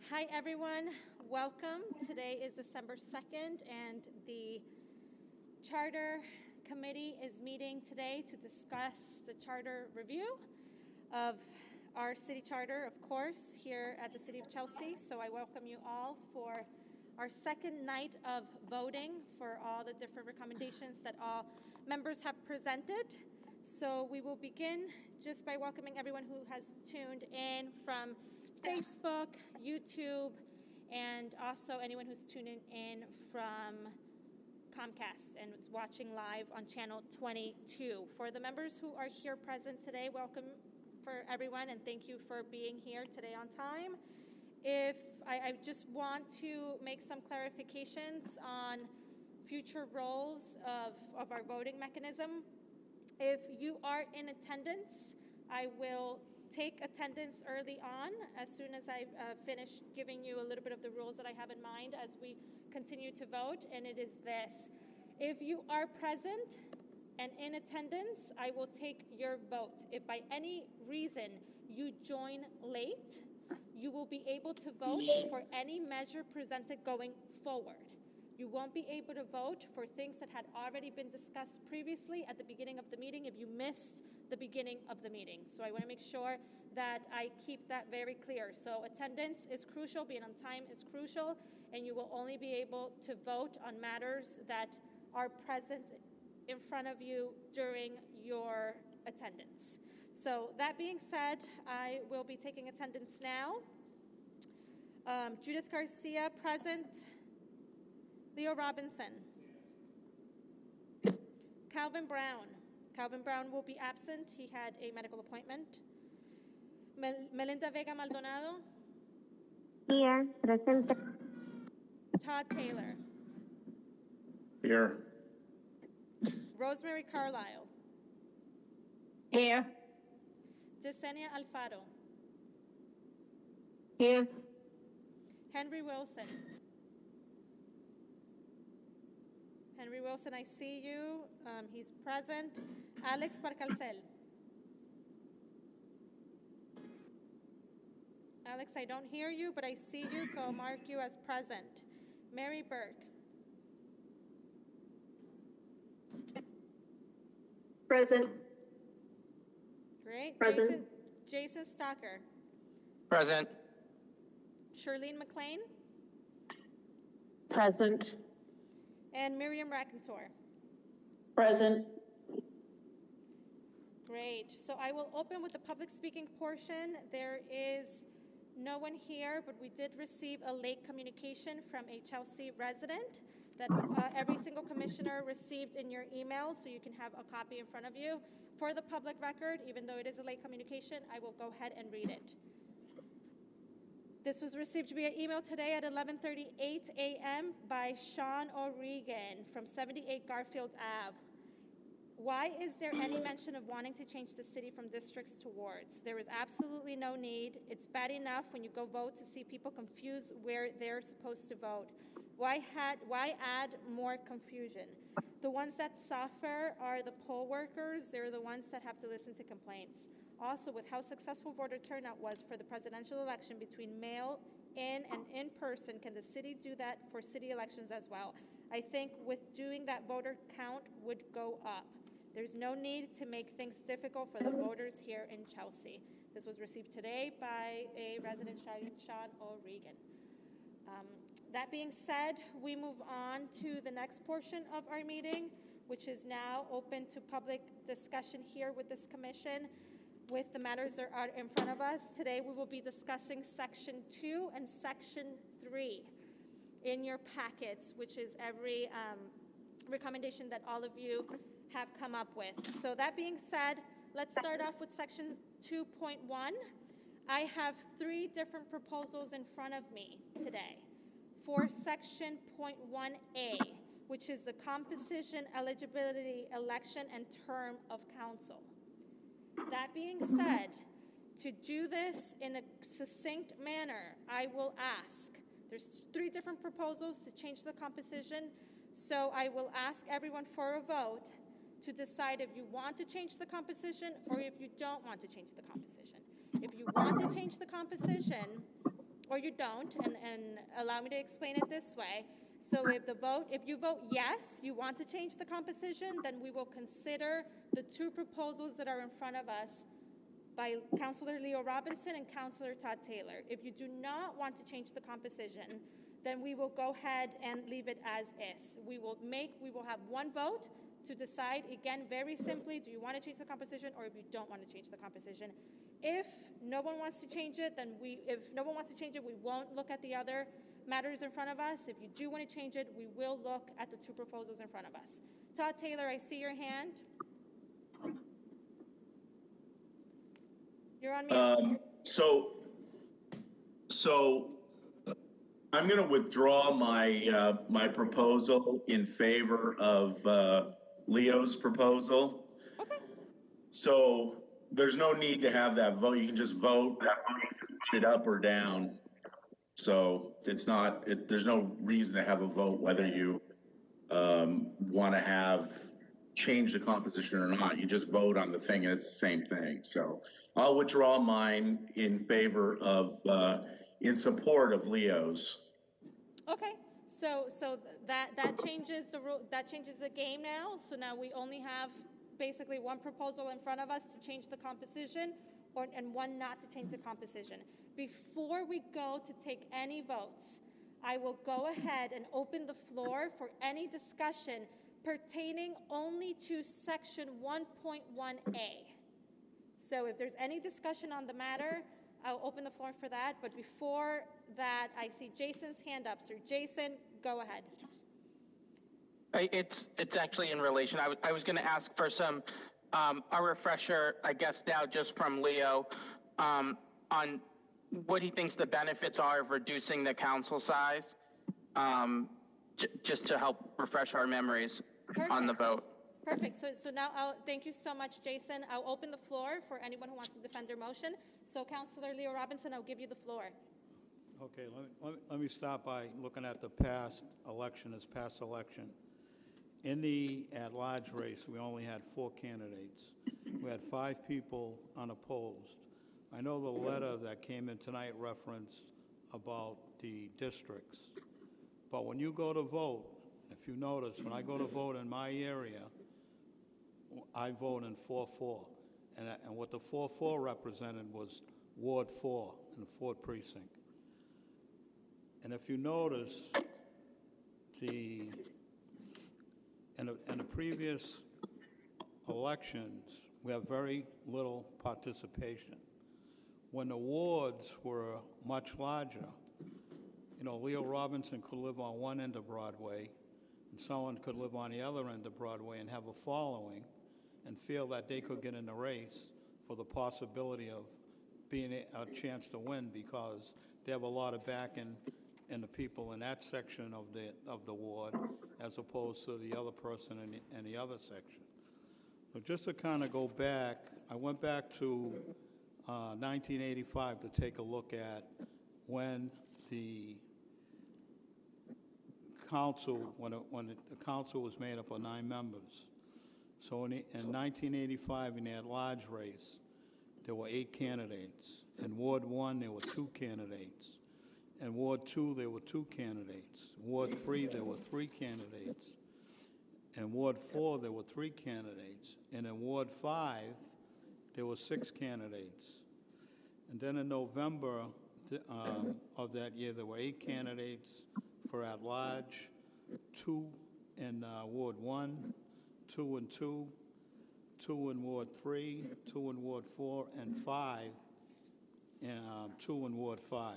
Hi, everyone. Welcome. Today is December 2nd, and the Charter Committee is meeting today to discuss the charter review of our city charter, of course, here at the City of Chelsea. So I welcome you all for our second night of voting for all the different recommendations that all members have presented. So we will begin just by welcoming everyone who has tuned in from Facebook, YouTube, and also anyone who's tuning in from Comcast and is watching live on channel 22. For the members who are here present today, welcome for everyone, and thank you for being here today on time. If I just want to make some clarifications on future roles of our voting mechanism. If you are in attendance, I will take attendance early on as soon as I finish giving you a little bit of the rules that I have in mind as we continue to vote, and it is this. If you are present and in attendance, I will take your vote. If by any reason you join late, you will be able to vote for any measure presented going forward. You won't be able to vote for things that had already been discussed previously at the beginning of the meeting if you missed the beginning of the meeting. So I want to make sure that I keep that very clear. So attendance is crucial, being on time is crucial, and you will only be able to vote on matters that are present in front of you during your attendance. So that being said, I will be taking attendance now. Judith Garcia, present. Leo Robinson. Calvin Brown. Calvin Brown will be absent. He had a medical appointment. Melinda Vega Maldonado. Here, present. Todd Taylor. Here. Rosemary Carlisle. Here. Yesenia Alfaro. Here. Henry Wilson. Henry Wilson, I see you. He's present. Alex Barcalcel. Alex, I don't hear you, but I see you, so I'll mark you as present. Mary Burke. Present. Great. Present. Jason Stocker. Present. Charlene McLean. Present. And Miriam Rakentor. Present. Great. So I will open with the public speaking portion. There is no one here, but we did receive a late communication from a Chelsea resident that every single commissioner received in your email, so you can have a copy in front of you. For the public record, even though it is a late communication, I will go ahead and read it. This was received via email today at 11:38 a.m. by Sean O'Regan from 78 Garfield Ave. Why is there any mention of wanting to change the city from districts to wards? There is absolutely no need. It's bad enough when you go vote to see people confused where they're supposed to vote. Why add more confusion? The ones that suffer are the poll workers. They're the ones that have to listen to complaints. Also, with how successful voter turnout was for the presidential election between mail-in and in-person, can the city do that for city elections as well? I think with doing that voter count would go up. There's no need to make things difficult for the voters here in Chelsea. This was received today by a resident, Sean O'Regan. That being said, we move on to the next portion of our meeting, which is now open to public discussion here with this commission with the matters that are in front of us. Today we will be discussing Section 2 and Section 3 in your packets, which is every recommendation that all of you have come up with. So that being said, let's start off with Section 2.1. I have 3 different proposals in front of me today. For Section 1A, which is the composition, eligibility, election, and term of council. That being said, to do this in a succinct manner, I will ask. There's 3 different proposals to change the composition, so I will ask everyone for a vote to decide if you want to change the composition or if you don't want to change the composition. If you want to change the composition, or you don't, and allow me to explain it this way. So if you vote yes, you want to change the composition, then we will consider the two proposals that are in front of us by Councilor Leo Robinson and Councilor Todd Taylor. If you do not want to change the composition, then we will go ahead and leave it as is. We will have one vote to decide, again, very simply, do you want to change the composition, or if you don't want to change the composition. If no one wants to change it, we won't look at the other matters in front of us. If you do want to change it, we will look at the two proposals in front of us. Todd Taylor, I see your hand. You're on mute. So I'm going to withdraw my my proposal in favor of Leo's proposal. Okay. So there's no need to have that vote. You can just vote it up or down. So it's not. There's no reason to have a vote whether you want to have change the composition or not. You just vote on the thing, and it's the same thing. So I'll withdraw mine in favor of. In support of Leo's. Okay, so that changes the rule. That changes the game now. So now we only have basically one proposal in front of us to change the composition, and one not to change the composition. Before we go to take any votes, I will go ahead and open the floor for any discussion pertaining only to Section 1.1A. So if there's any discussion on the matter, I'll open the floor for that, but before that, I see Jason's hand up. So Jason, go ahead. It's actually in relation. I was going to ask for some a refresher, I guess now just from Leo, on what he thinks the benefits are of reducing the council size, just to help refresh our memories. Perfect. On the vote. Perfect. So now thank you so much, Jason. I'll open the floor for anyone who wants to defend their motion. So Councilor Leo Robinson, I'll give you the floor. Okay, let me start by looking at the past election. In the at-large race, we only had 4 candidates. We had 5 people unopposed. I know the letter that came in tonight referenced about the districts, but when you go to vote, if you notice, when I go to vote in my area, I vote in 4-4, and what the 4-4 represented was Ward 4 in the 4th precinct. And if you notice, in the previous elections, we have very little participation. When the wards were much larger, Leo Robinson could live on one end of Broadway, and someone could live on the other end of Broadway and have a following and feel that they could get in the race for the possibility of being a chance to win because they have a lot of backing in the people in that section of the ward as opposed to the other person in the other section. So just to kind of go back, I went back to 1985 to take a look at when the council, when the council was made up of 9 members. So in 1985, in the at-large race, there were 8 candidates. In Ward 1, there were 2 candidates. In Ward 2, there were 2 candidates. Ward 3, there were 3 candidates. In Ward 4, there were 3 candidates. And in Ward 5, there were 6 candidates. And then in November of that year, there were 8 candidates for at-large, 2 in Ward 1, 2 and 2, 2 in Ward 3, 2 in Ward 4, and 5, and 2 in Ward 5.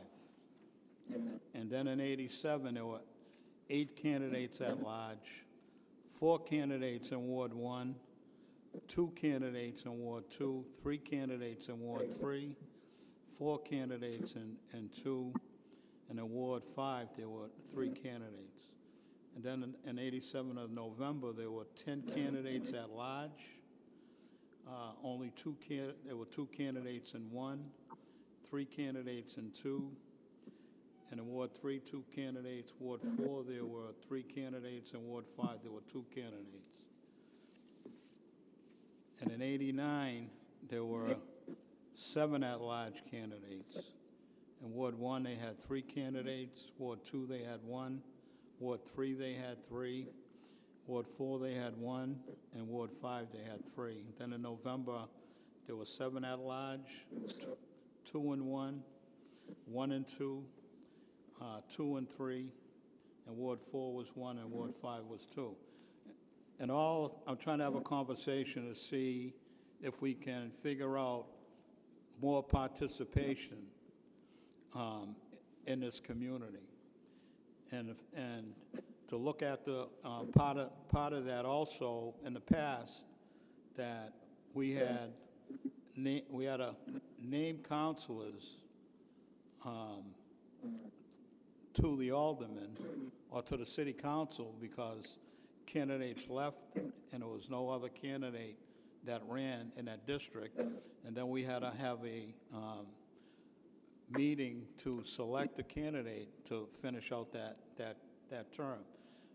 And then in '87, there were 8 candidates at large, 4 candidates in Ward 1, 2 candidates in Ward 2, 3 candidates in Ward 3, 4 candidates in 2, and in Ward 5, there were 3 candidates. And then in '87 of November, there were 10 candidates at large. There were 2 candidates in 1, 3 candidates in 2, and in Ward 3, 2 candidates. Ward 4, there were 3 candidates. In Ward 5, there were 2 candidates. And in '89, there were 7 at-large candidates. In Ward 1, they had 3 candidates. Ward 2, they had 1. Ward 3, they had 3. Ward 4, they had 1. And Ward 5, they had 3. Then in November, there were 7 at large, 2 and 1, 1 and 2, 2 and 3, and Ward 4 was 1 and Ward 5 was 2. And I'm trying to have a conversation to see if we can figure out more participation in this community. And to look at the part of that also in the past, that we had named counselors to the aldermen or to the city council because candidates left and there was no other candidate that ran in that district. And then we had to have a meeting to select a candidate to finish out that term.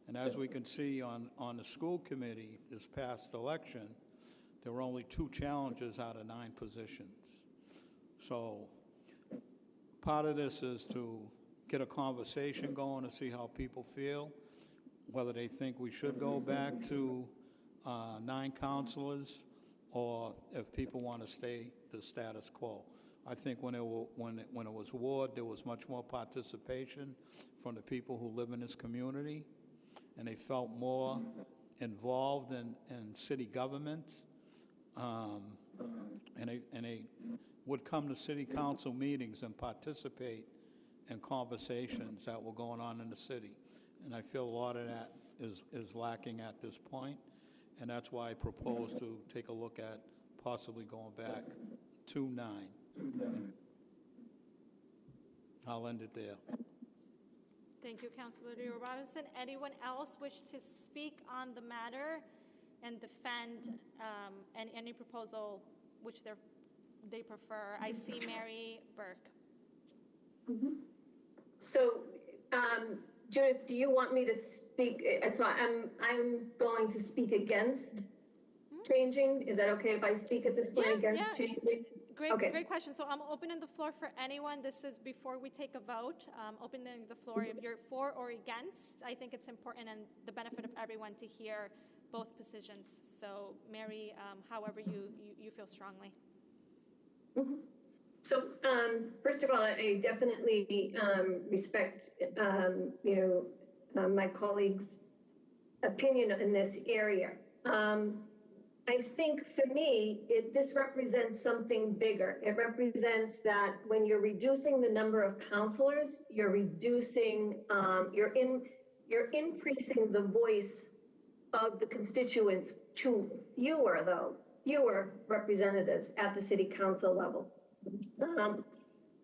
And as we can see on the school committee this past election, there were only 2 challengers out of 9 positions. So part of this is to get a conversation going to see how people feel, whether they think we should go back to 9 counselors or if people want to stay the status quo. I think when it was ward, there was much more participation from the people who live in this community, and they felt more involved in city government, and they would come to city council meetings and participate in conversations that were going on in the city. And I feel a lot of that is lacking at this point, and that's why I propose to take a look at possibly going back to 9. I'll end it there. Thank you, Councilor Leo Robinson. Anyone else wish to speak on the matter and defend any proposal which they prefer? I see Mary Burke. So, Judith, do you want me to speak? So I'm going to speak against changing. Is that okay if I speak at this point against changing? Great question. So I'm opening the floor for anyone. This is before we take a vote. Opening the floor if you're for or against. I think it's important and the benefit of everyone to hear both positions. So Mary, however you feel strongly. Mm-hmm. So first of all, I definitely respect my colleagues' opinion in this area. I think for me, this represents something bigger. It represents that when you're reducing the number of counselors, you're reducing, you're increasing the voice of the constituents to fewer representatives at the city council level.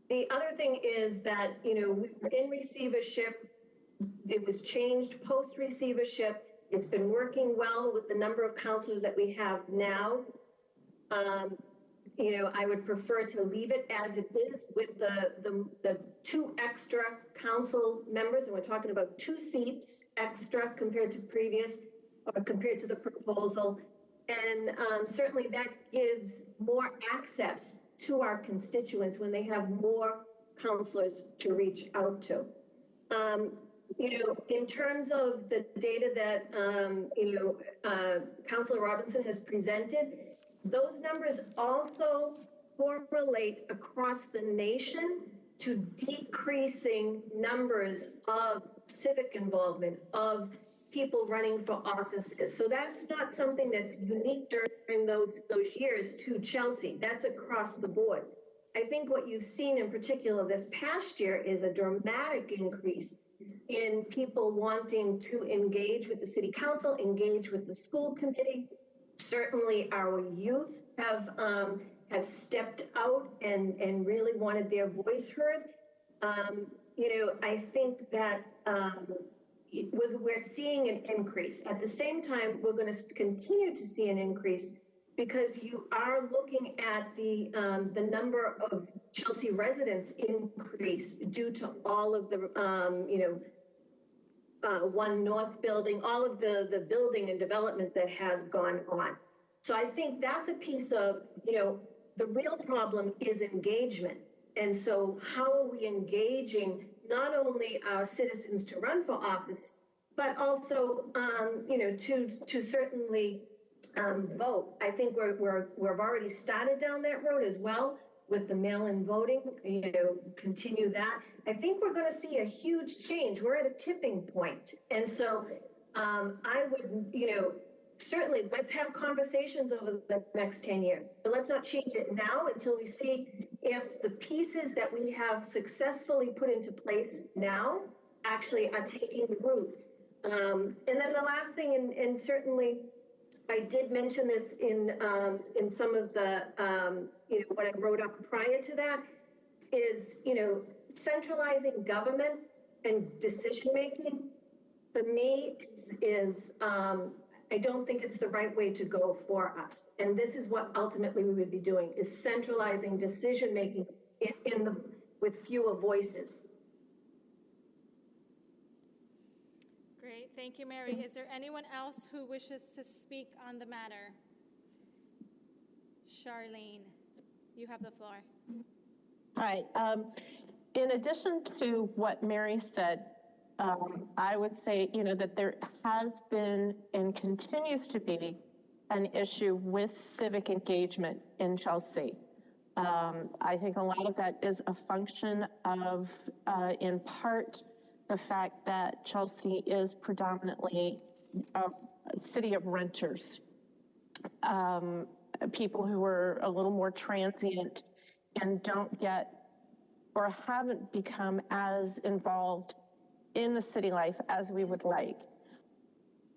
The other thing is that, we were in receivership. It was changed post-receivership. It's been working well with the number of counselors that we have now. I would prefer to leave it as it is with the 2 extra council members, and we're talking about 2 seats extra compared to compared to the proposal. And certainly that gives more access to our constituents when they have more counselors to reach out to. In terms of the data that, Councilor Robinson has presented, those numbers also correlate across the nation to decreasing numbers of civic involvement, of people running for offices. So that's not something that's unique during those years to Chelsea. That's across the board. I think what you've seen in particular this past year is a dramatic increase in people wanting to engage with the city council, engage with the school committee. Certainly our youth have stepped out and really wanted their voice heard. I think that we're seeing an increase. At the same time, we're going to continue to see an increase because you are looking at the number of Chelsea residents increase due to all of the, One North building, all of the building and development that has gone on. So I think that's a piece of, the real problem is engagement. And so how are we engaging not only our citizens to run for office, but also, to certainly vote. I think we've already started down that road as well with the mail-in voting, continue that. I think we're going to see a huge change. We're at a tipping point. And so I would, certainly let's have conversations over the next 10 years, but let's not change it now until we see if the pieces that we have successfully put into place now actually are taking root. And then the last thing, and certainly I did mention this in some of the, what I wrote up prior to that, is, centralizing government and decision-making, for me, is I don't think it's the right way to go for us. And this is what ultimately we would be doing, is centralizing decision-making with fewer voices. Great, thank you, Mary. Is there anyone else who wishes to speak on the matter? Charlene, you have the floor. Hi. In addition to what Mary said, I would say, that there has been and continues to be an issue with civic engagement in Chelsea. I think a lot of that is a function of, in part, the fact that Chelsea is predominantly a city of renters, people who are a little more transient and don't get or haven't become as involved in the city life as we would like.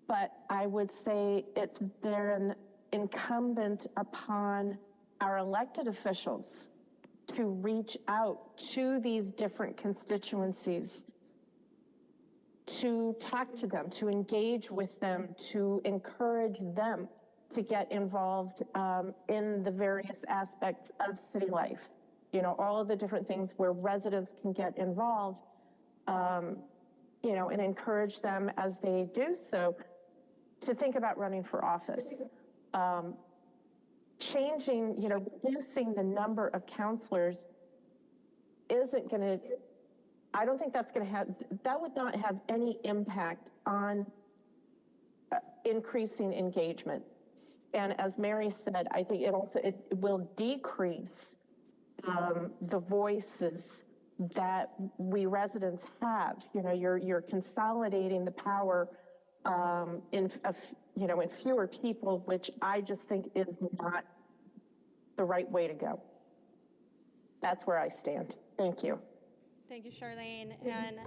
But I would say it's then incumbent upon our elected officials to reach out to these different constituencies, to talk to them, to engage with them, to encourage them to get involved in the various aspects of city life. All of the different things where residents can get involved, and encourage them as they do so to think about running for office. Changing, reducing the number of counselors isn't going to, I don't think that's going to have, that would not have any impact on increasing engagement. And as Mary said, I think it will decrease the voices that we residents have. You're consolidating the power in fewer people, which I just think is not the right way to go. That's where I stand. Thank you. Thank you, Charlene. And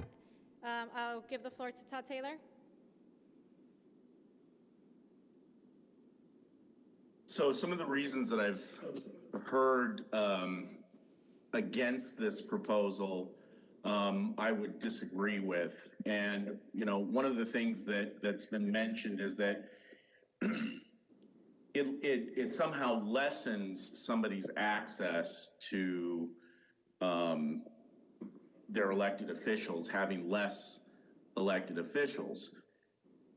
I'll give the floor to Todd Taylor. So some of the reasons that I've heard against this proposal, I would disagree with. And, one of the things that's been mentioned is that it somehow lessens somebody's access to their elected officials, having less elected officials.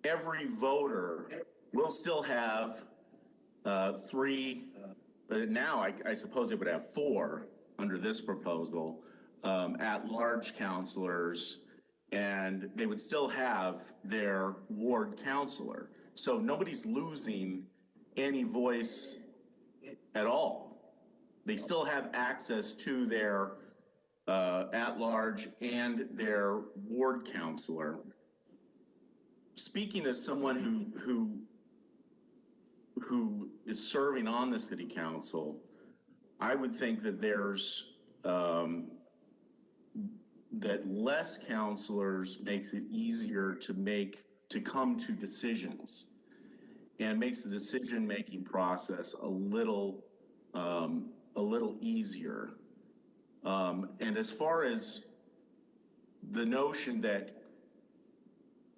Every voter will still have three, but now I suppose it would have four under this proposal, at-large counselors, and they would still have their ward counselor. So nobody's losing any voice at all. They still have access to their at-large and their ward counselor. Speaking as someone who is serving on the city council, I would think that there's that less counselors makes it easier to come to decisions, and makes the decision-making process a little easier. And as far as the notion that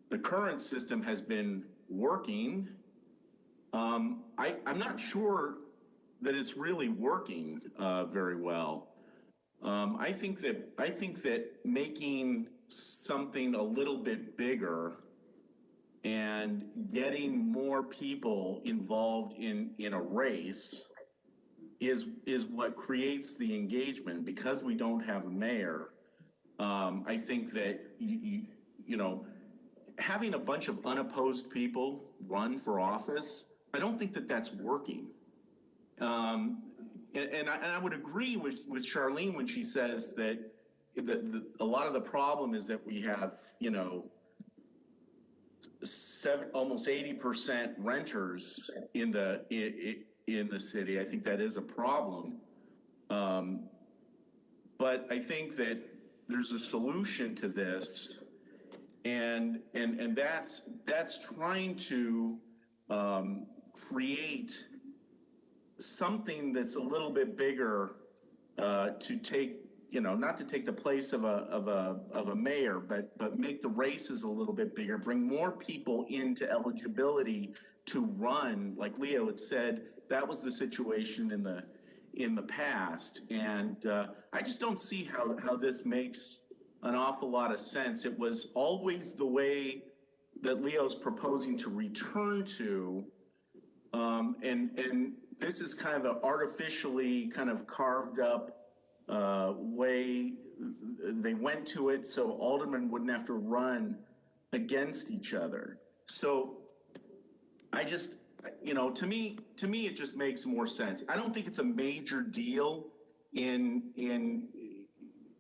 the current system has been working, I'm not sure that it's really working very well. I think that making something a little bit bigger and getting more people involved in a race is what creates the engagement. Because we don't have a mayor, I think that you know, having a bunch of unopposed people run for office, I don't think that that's working. And I would agree with Charlene when she says that a lot of the problem is that we have, you know, almost 80% renters in the city. I think that is a problem. But I think that there's a solution to this, and that's trying to create something that's a little bit bigger, to take, you know, not to take the place of a mayor, but make the races a little bit bigger, bring more people into eligibility to run. Like Leo had said, that was the situation in the past, and I just don't see how this makes an awful lot of sense. It was always the way that Leo's proposing to return to, and this is kind of an artificially kind of carved up way they went to it, so aldermen wouldn't have to run against each other. So I just, you know, to me it just makes more sense. I don't think it's a major deal in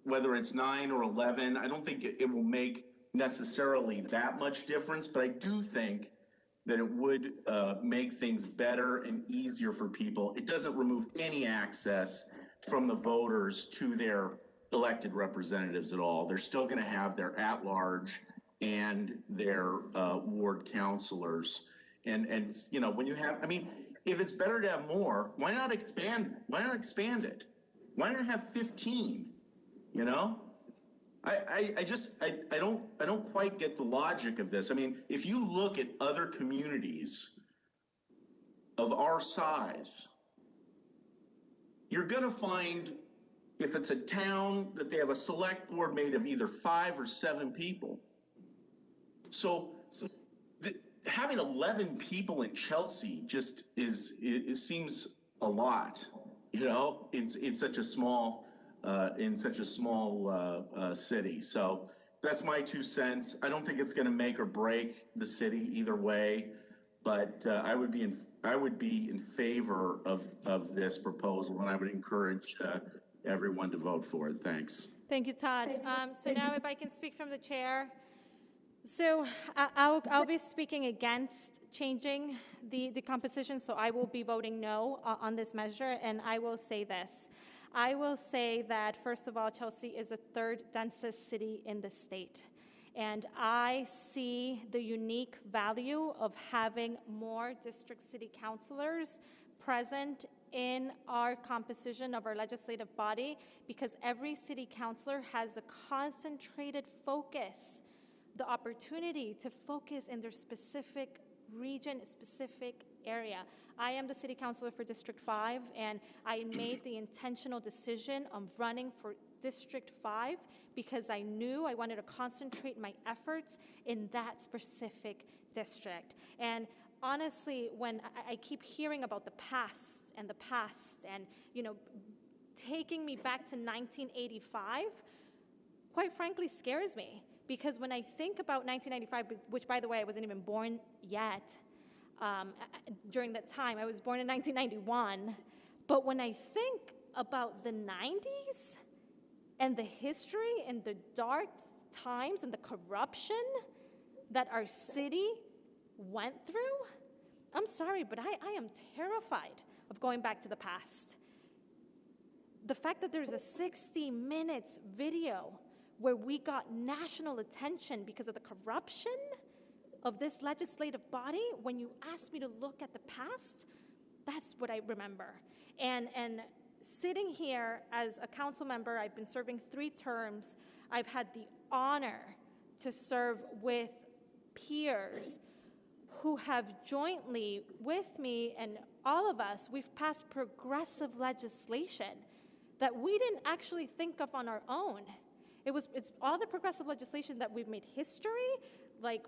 whether it's 9 or 11. I don't think it will make necessarily that much difference, but I do think that it would make things better and easier for people. It doesn't remove any access from the voters to their elected representatives at all. They're still going to have their at-large and their ward councilors. And you know, when you have, I mean, if it's better to have more, why not expand? Why not expand it? Why not have 15? You know? I don't quite get the logic of this. I mean, if you look at other communities of our size, you're gonna find, if it's a town, that they have a select board made of either 5 or 7 people. So having 11 people in Chelsea just it seems a lot, you know, in such a small city. So that's my 2 cents. I don't think it's going to make or break the city either way, but I would be in favor of this proposal, and I would encourage everyone to vote for it. Thanks. Thank you, Todd. So now if I can speak from the chair. So I'll be speaking against changing the composition, so I will be voting no on this measure, and I will say this. I will say that, first of all, Chelsea is the 3rd densest city in the state. And I see the unique value of having more district city councilors present in our composition of our legislative body, because every city councilor has a concentrated focus, the opportunity to focus in their specific region, specific area. I am the city councilor for District 5, and I made the intentional decision on running for District 5 because I knew I wanted to concentrate my efforts in that specific district. And honestly, when I keep hearing about the past, and you know, taking me back to 1985, quite frankly, scares me. Because when I think about 1995, which, by the way, I wasn't even born yet during that time. I was born in 1991. But when I think about the 90s and the history and the dark times and the corruption that our city went through, I'm sorry, but I am terrified of going back to the past. The fact that there's a 60 minutes video where we got national attention because of the corruption of this legislative body, when you ask me to look at the past, that's what I remember. And sitting here as a council member, I've been serving 3 terms. I've had the honor to serve with peers who have jointly with me, and all of us, we've passed progressive legislation that we didn't actually think of on our own. It's all the progressive legislation that we've made history, like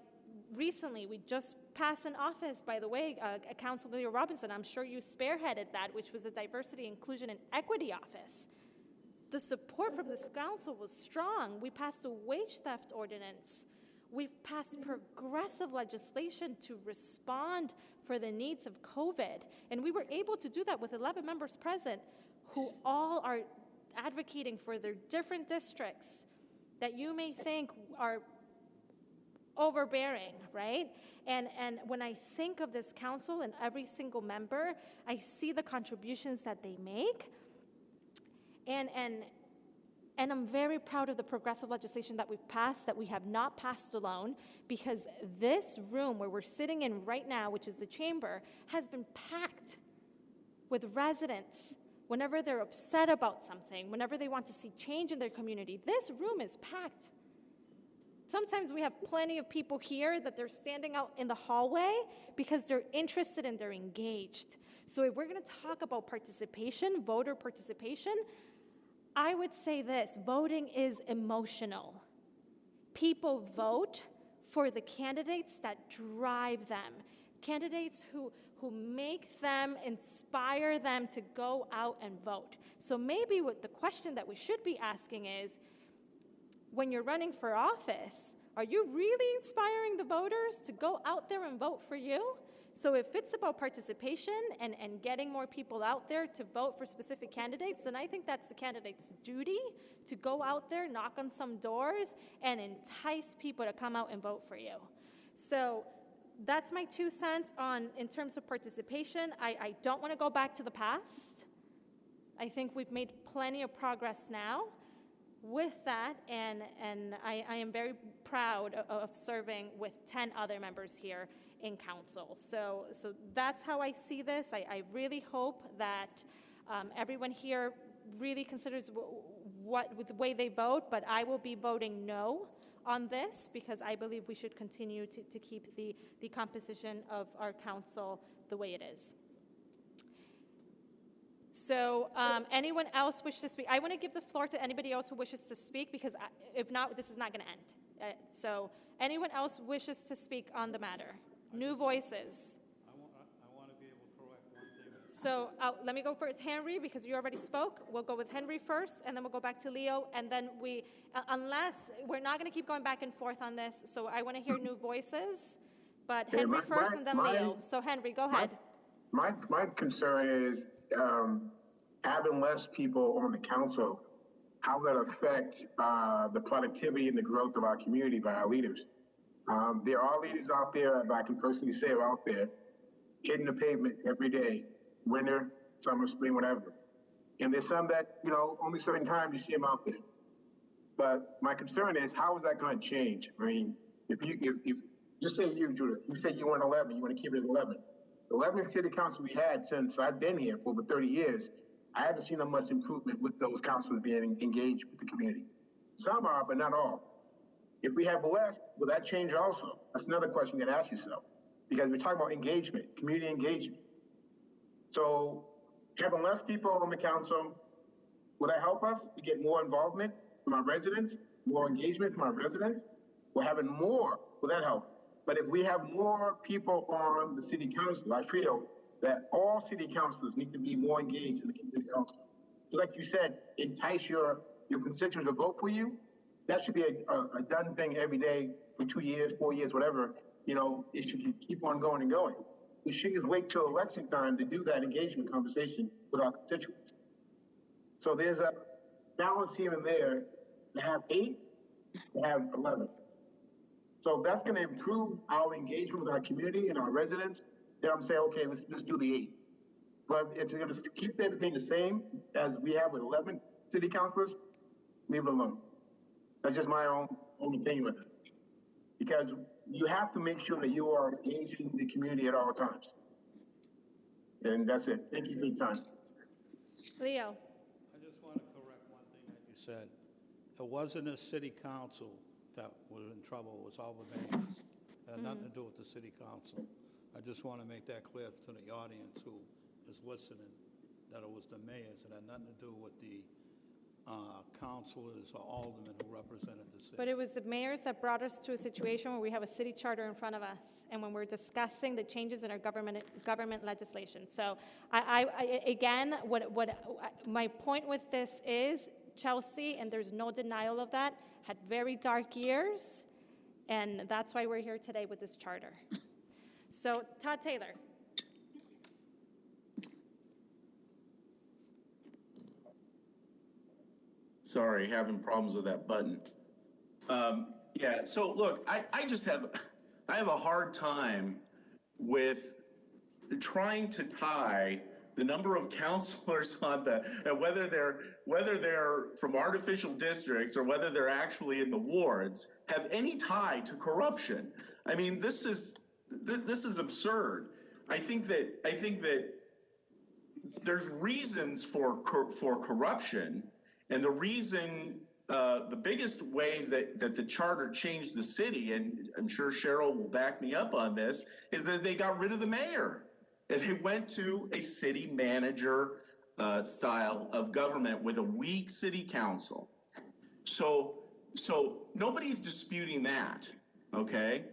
recently, we just passed an office, by the way, Councilor Leo Robinson, I'm sure you spearheaded that, which was a diversity, inclusion, and equity office. The support from this council was strong. We passed a wage theft ordinance. We've passed progressive legislation to respond for the needs of COVID. And we were able to do that with 11 members present who all are advocating for their different districts that you may think are overbearing, right? And when I think of this council and every single member, I see the contributions that they make. And I'm very proud of the progressive legislation that we've passed, that we have not passed alone, because this room where we're sitting in right now, which is the chamber, has been packed with residents whenever they're upset about something, whenever they want to see change in their community. This room is packed. Sometimes we have plenty of people here that they're standing out in the hallway because they're interested and they're engaged. So if we're going to talk about participation, voter participation, I would say this: voting is emotional. People vote for the candidates that drive them, candidates who make them, inspire them to go out and vote. So maybe what the question that we should be asking is, when you're running for office, are you really inspiring the voters to go out there and vote for you? So if it's about participation and getting more people out there to vote for specific candidates, then I think that's the candidate's duty to go out there, knock on some doors, and entice people to come out and vote for you. So that's my 2 cents in terms of participation. I don't want to go back to the past. I think we've made plenty of progress now with that, and I am very proud of serving with 10 other members here in council. So that's how I see this. I really hope that everyone here really considers with the way they vote, but I will be voting no on this because I believe we should continue to keep the composition of our council the way it is. So anyone else wish to speak? I want to give the floor to anybody else who wishes to speak, because if not, this is not going to end. So anyone else wishes to speak on the matter? New voices. I want to be able to correct one thing. So let me go for Henry, because you already spoke. We'll go with Henry first, and then we'll go back to Leo, and then unless, we're not going to keep going back and forth on this, so I want to hear new voices. But Henry first, and then Leo. So Henry, go ahead. My concern is having less people on the council, how that affect the productivity and the growth of our community by our leaders. There are leaders out there, if I can personally say, are out there hitting the pavement every day, winter, summer, spring, whatever. And there's some that, only certain times you see them out there. But my concern is, how is that going to change? I mean, if just say you, Judith, you said you want 11, you want to keep it at 11. 11 city councils we had since I've been here for over 30 years, I haven't seen much improvement with those councils being engaged with the community. Some are, but not all. If we have less, will that change also? That's another question you got to ask yourself, because we're talking about engagement, community engagement. So having less people on the council, will that help us to get more involvement from our residents, more engagement from our residents? We're having more, will that help? But if we have more people on the city council, I feel that all city councilors need to be more engaged in the community council. So like you said, entice your constituents to vote for you. That should be a done thing every day for 2 years, 4 years, whatever. It should keep on going and going. We shouldn't just wait till election time to do that engagement conversation with our constituents. So there's a balance here and there to have 8, to have 11. So that's going to improve our engagement with our community and our residents. Then I'm saying, okay, let's do the 8. But if you're going to keep everything the same as we have with 11 city councilors, leave it alone. That's just my own opinion with it. Because you have to make sure that you are engaging the community at all times. And that's it. Thank you for your time. Leo. I just want to correct one thing that you said. It wasn't a city council that was in trouble, it was all the mayors. It had nothing to do with the city council. I just want to make that clear to the audience who is listening, that it was the mayors. It had nothing to do with the councilors or aldermen who represented the city. But it was the mayors that brought us to a situation where we have a city charter in front of us, and when we're discussing the changes in our government legislation. So again, my point with this is Chelsea, and there's no denial of that, had very dark years, and that's why we're here today with this charter. So Todd Taylor. Sorry, having problems with that button. Yeah, so look, I have a hard time with trying to tie the number of counselors on whether they're from artificial districts or whether they're actually in the wards have any tie to corruption. I mean, this is absurd. I think that there's reasons for corruption, and the reason, the biggest way that the charter changed the city, and I'm sure Cheryl will back me up on this, is that they got rid of the mayor and they went to a city manager style of government with a weak city council. So nobody's disputing that, okay?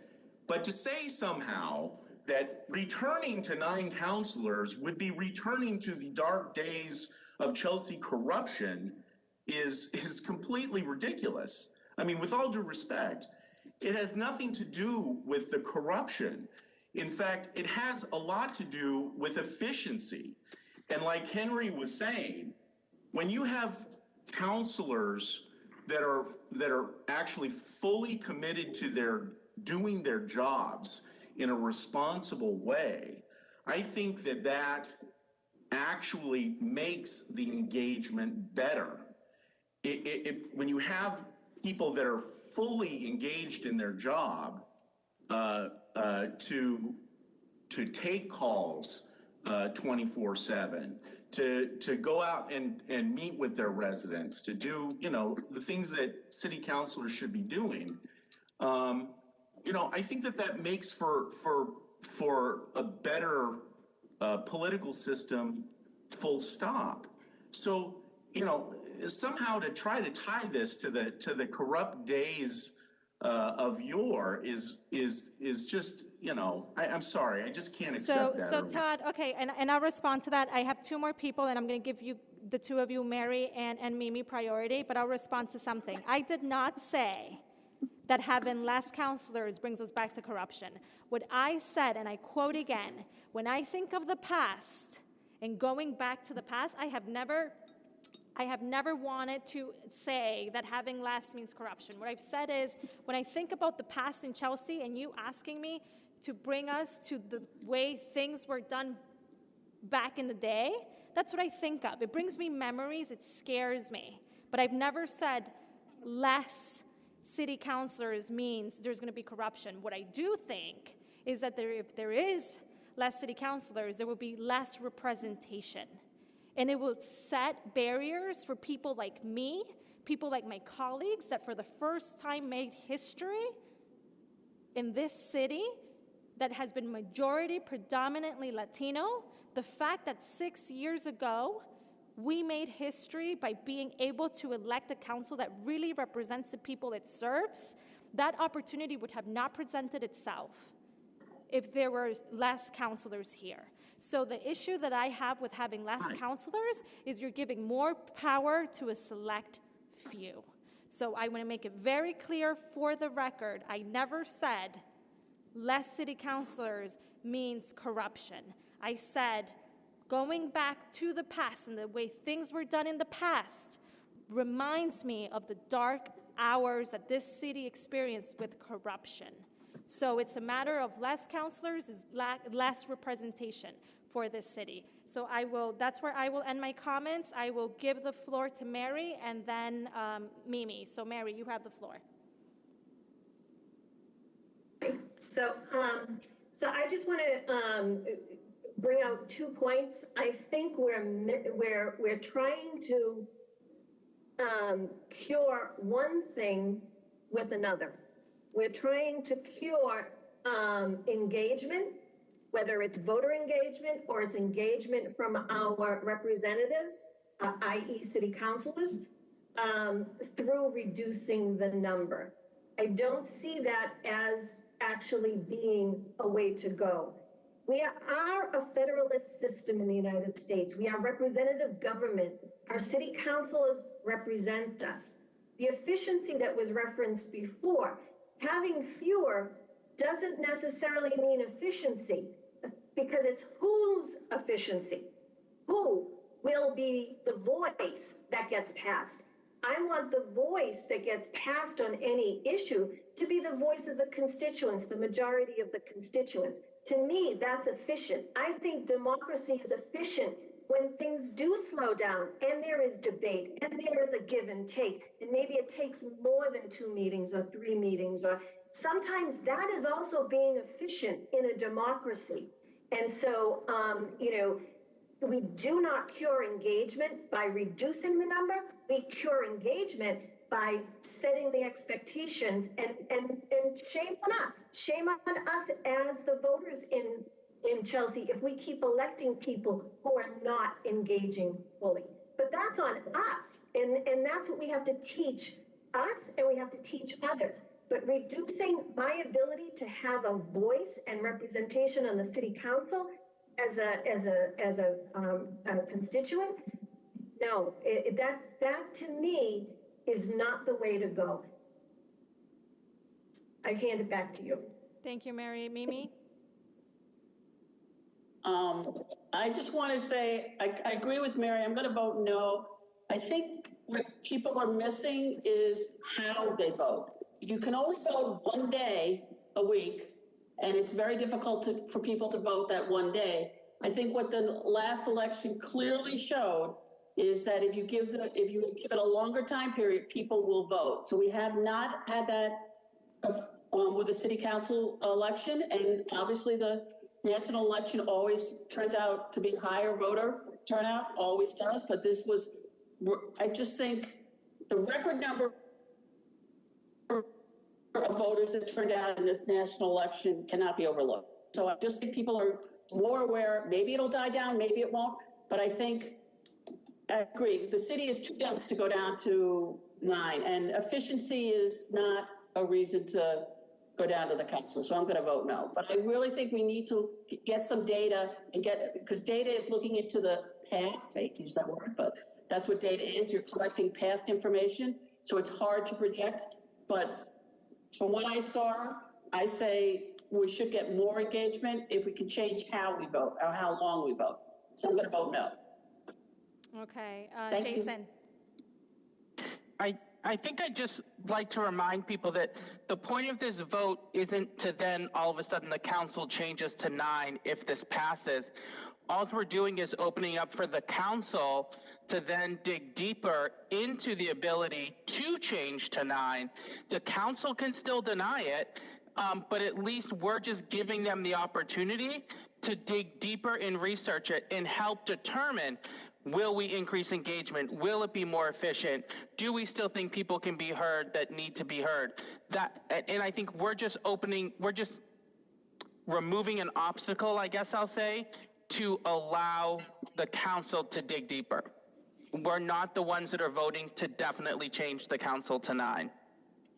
But to say somehow that returning to 9 councilors would be returning to the dark days of Chelsea corruption is completely ridiculous. I mean, with all due respect, it has nothing to do with the corruption. In fact, it has a lot to do with efficiency. And like Henry was saying, when you have counselors that are actually fully committed to doing their jobs in a responsible way, I think that actually makes the engagement better. When you have people that are fully engaged in their job, to take calls 24/7, to go out and meet with their residents, to do the things that city councilors should be doing. I think that makes for a better political system. Full stop. So somehow to try to tie this to the corrupt days of yore is just, I'm sorry, I just can't accept that. So Todd, okay, and I'll respond to that. I have 2 more people, and I'm going to give you, the 2 of you, Mary and Mimi, priority, but I'll respond to something. I did not say that having less counselors brings us back to corruption. What I said, and I quote again, when I think of the past and going back to the past, I have never wanted to say that having less means corruption. What I've said is, when I think about the past in Chelsea and you asking me to bring us to the way things were done back in the day, that's what I think of. It brings me memories, it scares me. But I've never said less city councilors means there's going to be corruption. What I do think is that if there is less city councilors, there will be less representation. And it will set barriers for people like me, people like my colleagues that for the first time made history in this city that has been majority predominantly Latino. The fact that 6 years ago, we made history by being able to elect a council that really represents the people it serves, that opportunity would have not presented itself if there were less counselors here. So the issue that I have with having less counselors is you're giving more power to a select few. So I want to make it very clear for the record, I never said less city councilors means corruption. I said going back to the past and the way things were done in the past reminds me of the dark hours that this city experienced with corruption. So it's a matter of less counselors, is less representation for this city. So that's where I will end my comments. I will give the floor to Mary and then Mimi. So Mary, you have the floor. So I just want to bring out 2 points. I think we're trying to cure one thing with another. We're trying to cure engagement, whether it's voter engagement or it's engagement from our representatives, i.e. city councilors. through reducing the number. I don't see that as actually being a way to go. We are a federalist system in the United States. We are representative government. Our city councilors represent us. The efficiency that was referenced before, having fewer doesn't necessarily mean efficiency, because it's whose efficiency? Who will be the voice that gets passed? I want the voice that gets passed on any issue to be the voice of the constituents, the majority of the constituents. To me, that's efficient. I think democracy is efficient when things do slow down and there is debate and there is a give and take. And maybe it takes more than 2 meetings or 3 meetings, or sometimes that is also being efficient in a democracy. And so, we do not cure engagement by reducing the number. We cure engagement by setting the expectations, and shame on us. Shame on us as the voters in Chelsea if we keep electing people who are not engaging fully. But that's on us, and that's what we have to teach us, and we have to teach others. But reducing my ability to have a voice and representation on the city council as a constituent, no, that to me is not the way to go. I hand it back to you. Thank you, Mary. Mimi? I just want to say, I agree with Mary. I'm going to vote no. I think what people are missing is how they vote. You can only vote one day a week, and it's very difficult for people to vote that one day. I think what the last election clearly showed is that if you give it a longer time period, people will vote. So we have not had that with the city council election, and obviously the national election always turns out to be higher voter turnout, always does, but this was, I just think the record number of voters that turned out in this national election cannot be overlooked. So I just think people are more aware. Maybe it'll die down, maybe it won't, but I agree. The city is too dense to go down to 9, and efficiency is not a reason to go down to the council. So I'm going to vote no. But I really think we need to get some data and because data is looking into the past. I hate to use that word, but that's what data is. You're collecting past information, so it's hard to project. But from what I saw, I say we should get more engagement if we can change how we vote or how long we vote. So I'm going to vote no. Okay, Thank Jason. I think I'd just like to remind people that the point of this vote isn't to then all of a sudden the council changes to 9 if this passes. All we're doing is opening up for the council to then dig deeper into the ability to change to 9. The council can still deny it, but at least we're just giving them the opportunity to dig deeper and research it and help determine, will we increase engagement? Will it be more efficient? Do we still think people can be heard that need to be heard? And I think we're just removing an obstacle, I guess I'll say, to allow the council to dig deeper. We're not the ones that are voting to definitely change the council to 9.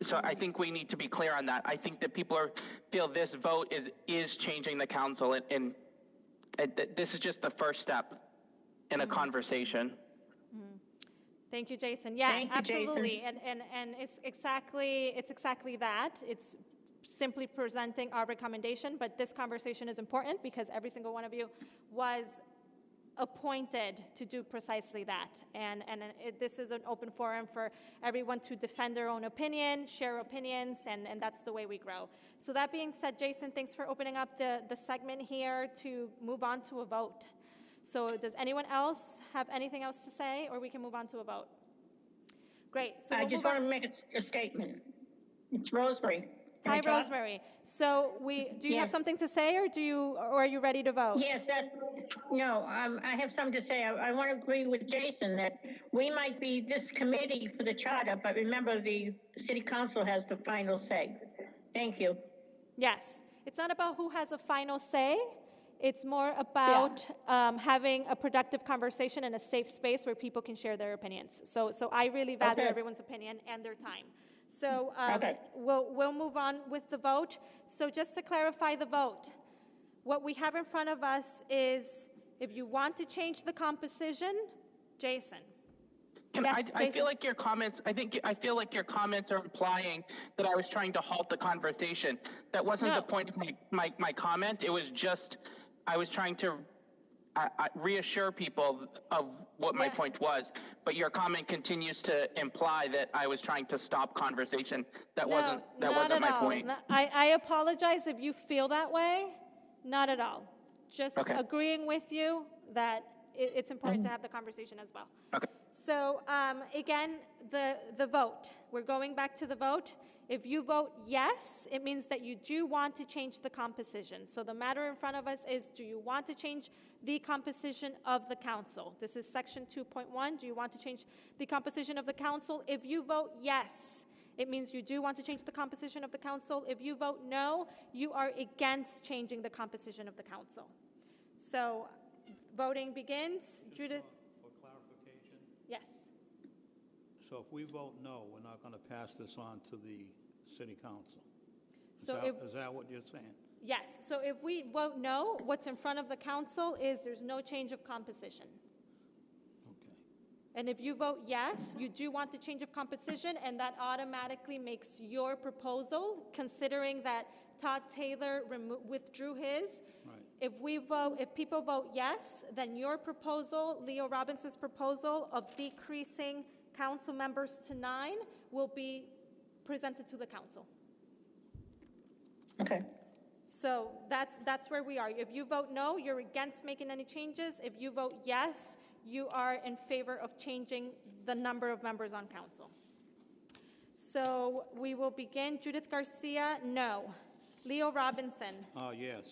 So I think we need to be clear on that. I think that people feel this vote is changing the council, and this is just the first step in a conversation. Thank you, Jason. Yeah, Thank you, absolutely. Jason. And it's exactly that. It's simply presenting our recommendation, but this conversation is important because every single one of you was appointed to do precisely that. And this is an open forum for everyone to defend their own opinion, share opinions, and that's the way we grow. So that being said, Jason, thanks for opening up the segment here to move on to a vote. So does anyone else have anything else to say, or we can move on to a vote? Great. So I we'll just move on. want to make a statement. It's Rosemary. Can I Hi, talk? Rosemary. So do you have Yes. something to say, or are you ready to vote? Yes, I have something to say. I want to agree with Jason that we might be this committee for the charter, but remember the city council has the final say. Thank you. Yes. It's not about who has a final say. It's more about having a productive conversation in a safe space where people can share their opinions. So I really value Okay. everyone's opinion and their time. So Okay. we'll move on with the vote. So just to clarify the vote, what we have in front of us is if you want to change the composition, Jason. Yes, I Jason. feel like your comments, I feel like your comments are implying that I was trying to halt the conversation. That wasn't No. the point of my comment. It was just, I was trying to reassure people of what my Yeah. point was. But your comment continues to imply that I was trying to stop conversation. That wasn't not my at all. point. No, I apologize if you feel that way. Not at all. Just Okay. agreeing with you that it's important to have the conversation as well. Okay. So again, the vote. We're going back to the vote. If you vote yes, it means that you do want to change the composition. So the matter in front of us is, do you want to change the composition of the council? This is section 2.1. Do you want to change the composition of the council? If you vote yes, it means you do want to change the composition of the council. If you vote no, you are against changing the composition of the council. So voting begins. Judith? For clarification, Yes. so if we vote no, we're not going to pass this on to the city council. So Is that what you're saying? Yes, so if we vote no, what's in front of the council is there's no change of composition. Okay. And if you vote yes, you do want the change of composition, and that automatically makes your proposal, considering that Todd Taylor withdrew his. Right. If people vote yes, then your proposal, Leo Robinson's proposal of decreasing council members to 9 will be presented to the council. Okay. So that's where we are. If you vote no, you're against making any changes. If you vote yes, you are in favor of changing the number of members on council. So we will begin. Judith Garcia, no. Leo Robinson. Yes.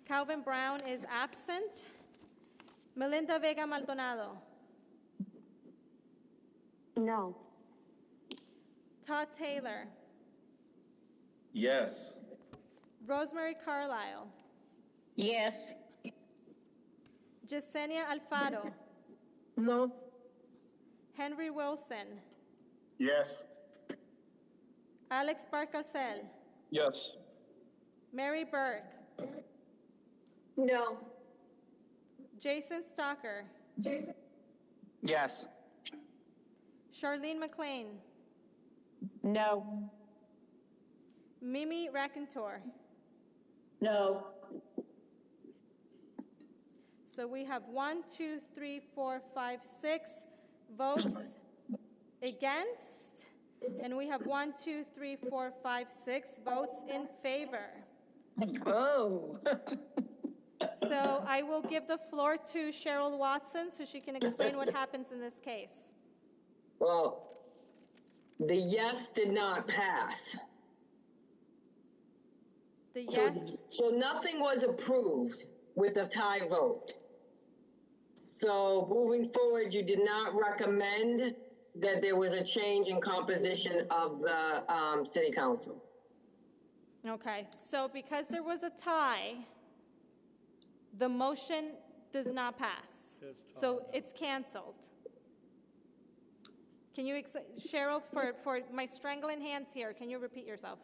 Calvin Brown is absent. Melinda Vega Maldonado. No. Todd Taylor. Yes. Rosemary Carlisle. Yes. Yesenia Alfaro. No. Henry Wilson. Yes. Alex Barcalcel. Yes. Mary Burke. No. Jason Stalker. Yes. Charlene McLean. No. Mimi Racantor. No. So we have 1, 2, 3, 4, 5, 6 votes against, and we have 1, 2, 3, 4, 5, 6 votes in favor. Oh. So I will give the floor to Cheryl Watson so she can explain what happens in this case. Well, the yes did not pass. The yes, So nothing was approved with a tie vote. So moving forward, you did not recommend that there was a change in composition of the city council. okay, so because there was a tie, the motion does not pass. So it's canceled. Can you, Cheryl, for my strangling hands here, can you repeat yourself?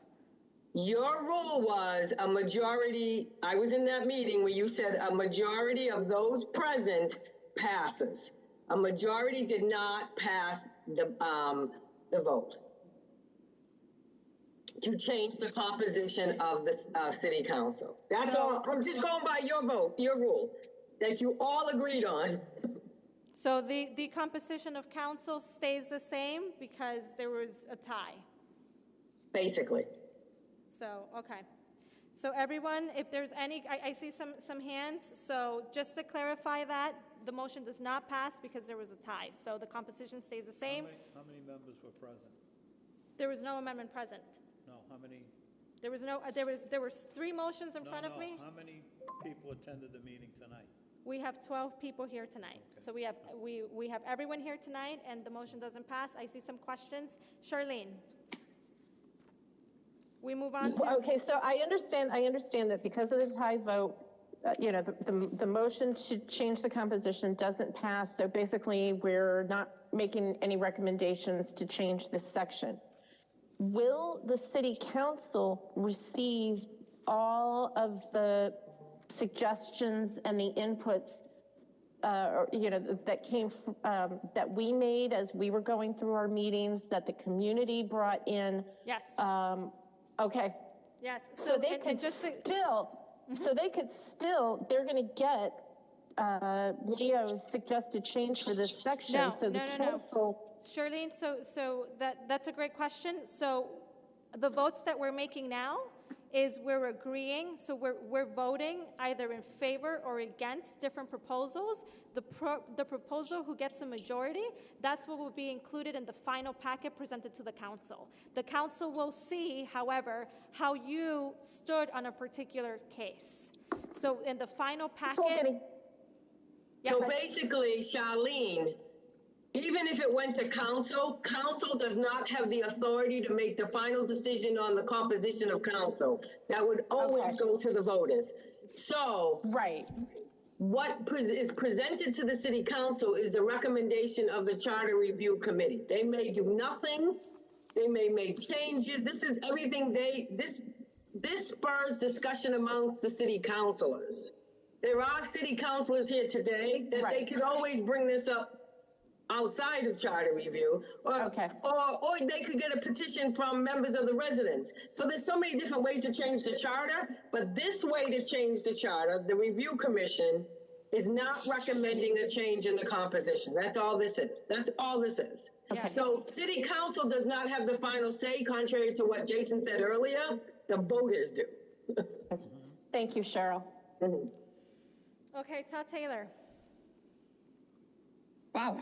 Your rule was a majority, I was in that meeting where you said a majority of those present passes. A majority did not pass the vote to change the composition of the city council. That's So- all. I'm just going by your vote, your rule, that you all agreed on. So the composition of council stays the same because there was a tie. Basically. So, okay. So everyone, if there's any, I see some hands. So just to clarify that, the motion does not pass because there was a tie. So the composition stays the same. How many members were present? There was no amendment present. No, how many? There was no, there was 3 motions in front of me. How many people attended the meeting tonight? We have 12 people here tonight. So we have everyone here tonight, and the motion doesn't pass. I see some questions. Charlene. We move on to, Okay, so I understand that because of the tie vote, the motion to change the composition doesn't pass, so basically we're not making any recommendations to change this section. Will the city council receive all of the suggestions and the inputs that came, that we made as we were going through our meetings, that the community brought in? Yes. Okay. Yes. So they and could just to- they're going to get Leo's suggested change for this section. No, So the council. Charlene, so that's a great question. So the votes that we're making now is we're agreeing, so we're voting either in favor or against different proposals. The proposal who gets a majority, that's what will be included in the final packet presented to the council. The council will see, however, how you stood on a particular case. So in the final packet. So basically, Charlene, even if it went to council, council does not have the authority to make the final decision on the composition of council. That would always go to the voters. So Right. what is presented to the city council is the recommendation of the charter review committee. They may do nothing. They may make changes. This is everything this spurs discussion amongst the city councilors. There are city councilors here today that they could always bring this up outside of charter review, or they could get a petition from members of the residents. So there's so many different ways to change the charter, but this way to change the charter, the review commission is not recommending a change in the composition. That's all this is. That's all this is. Okay. So city council does not have the final say, contrary to what Jason said earlier. The voters do. Thank you, Cheryl. Okay, Todd Taylor. Wow.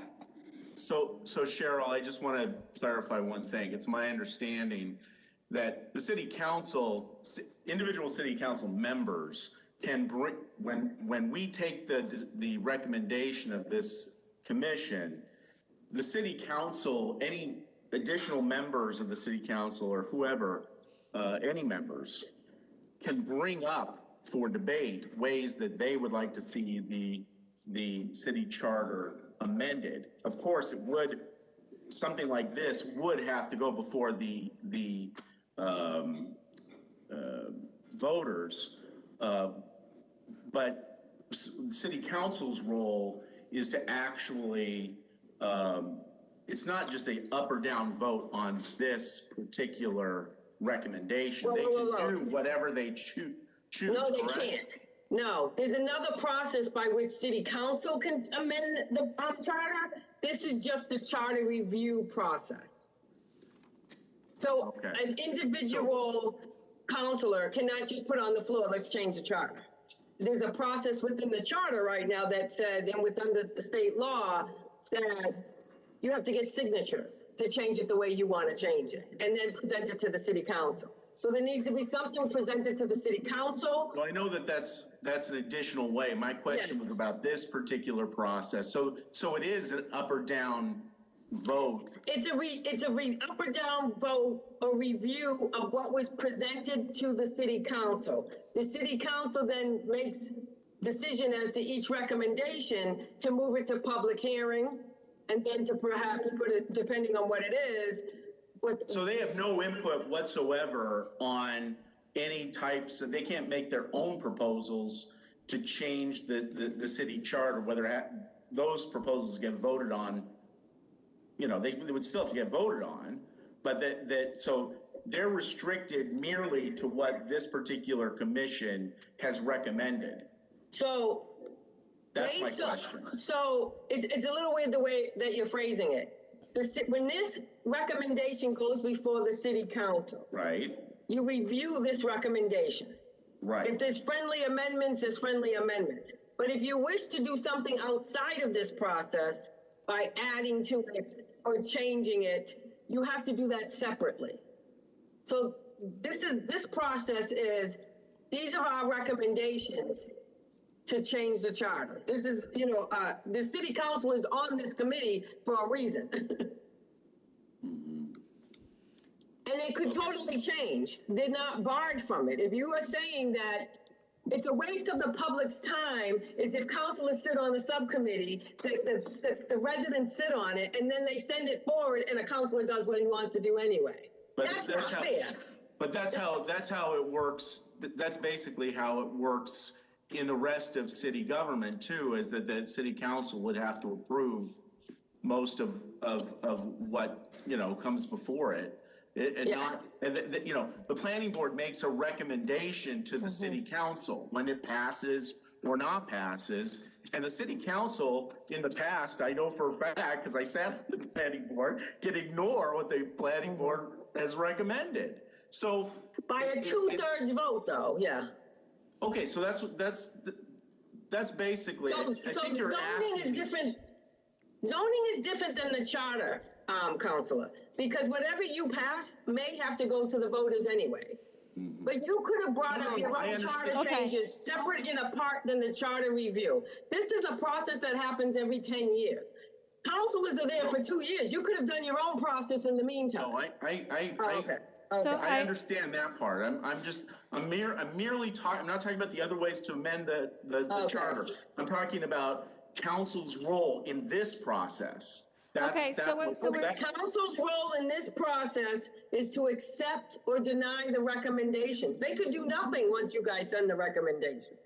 So Cheryl, I just want to clarify one thing. It's my understanding that the city council, individual city council members can bring, when we take the recommendation of this commission, the city council, any additional members of the city council or whoever, any members, can bring up for debate ways that they would like to see the city charter amended. Of course, something like this would have to go before the voters, but the city council's role is to actually, it's not just a up or down vote on this particular recommendation. They can do whatever they choose. No, they can't. No, there's another process by which city council can amend the charter. This is just the charter review process. So an individual councilor cannot just put on the floor, let's change the charter. There's a process within the charter right now that says, and within the state law, that you have to get signatures to change it the way you want to change it, and then present it to the city council. So there needs to be something presented to the city council. Well, I know that's an additional way. My question was about this particular process. So it is an up or down vote. It's a up or down vote or review of what was presented to the city council. The city council then makes decision as to each recommendation to move it to public hearing, and then to perhaps put it, depending on what it is. So they have no input whatsoever on any types, they can't make their own proposals to change the city charter, whether those proposals get voted on, they would still have to get voted on, but so they're restricted merely to what this particular commission has recommended. So that's my question. So it's a little weird the way that you're phrasing it. When this recommendation goes before the city council, right, you review this recommendation. Right. If there's friendly amendments, there's friendly amendments. But if you wish to do something outside of this process by adding to it or changing it, you have to do that separately. So this process is, these are our recommendations to change the charter. This is, the city council is on this committee for a reason. And it could totally change. They're not barred from it. If you are saying that It's a waste of the public's time is if councilors sit on the subcommittee, the residents sit on it, and then they send it forward and a councilor does what he wants to do anyway. But That's not fair. But that's how it works. That's basically how it works in the rest of city government too, is that the city council would have to approve most of what, comes before it. The planning board makes a recommendation to the city council when it passes or not passes. And the city council in the past, I know for a fact, because I sat on the planning board, can ignore what the planning board has recommended. So by a 2/3 vote though, yeah. Okay, so that's basically, So zoning is different. Zoning is different than the charter, counselor, because whatever you pass may have to go to the voters anyway. But you could have brought up your own charter changes separate and apart than the charter review. This is a process that happens every 10 years. Councilors are there for 2 years. You could have done your own process in the meantime. No, Okay. I understand that part. I'm merely talking, I'm not talking about the other ways to amend the charter. I'm talking about council's role in this process. The council's role in this process is to accept or deny the recommendations. They could do nothing once you guys send the recommendations.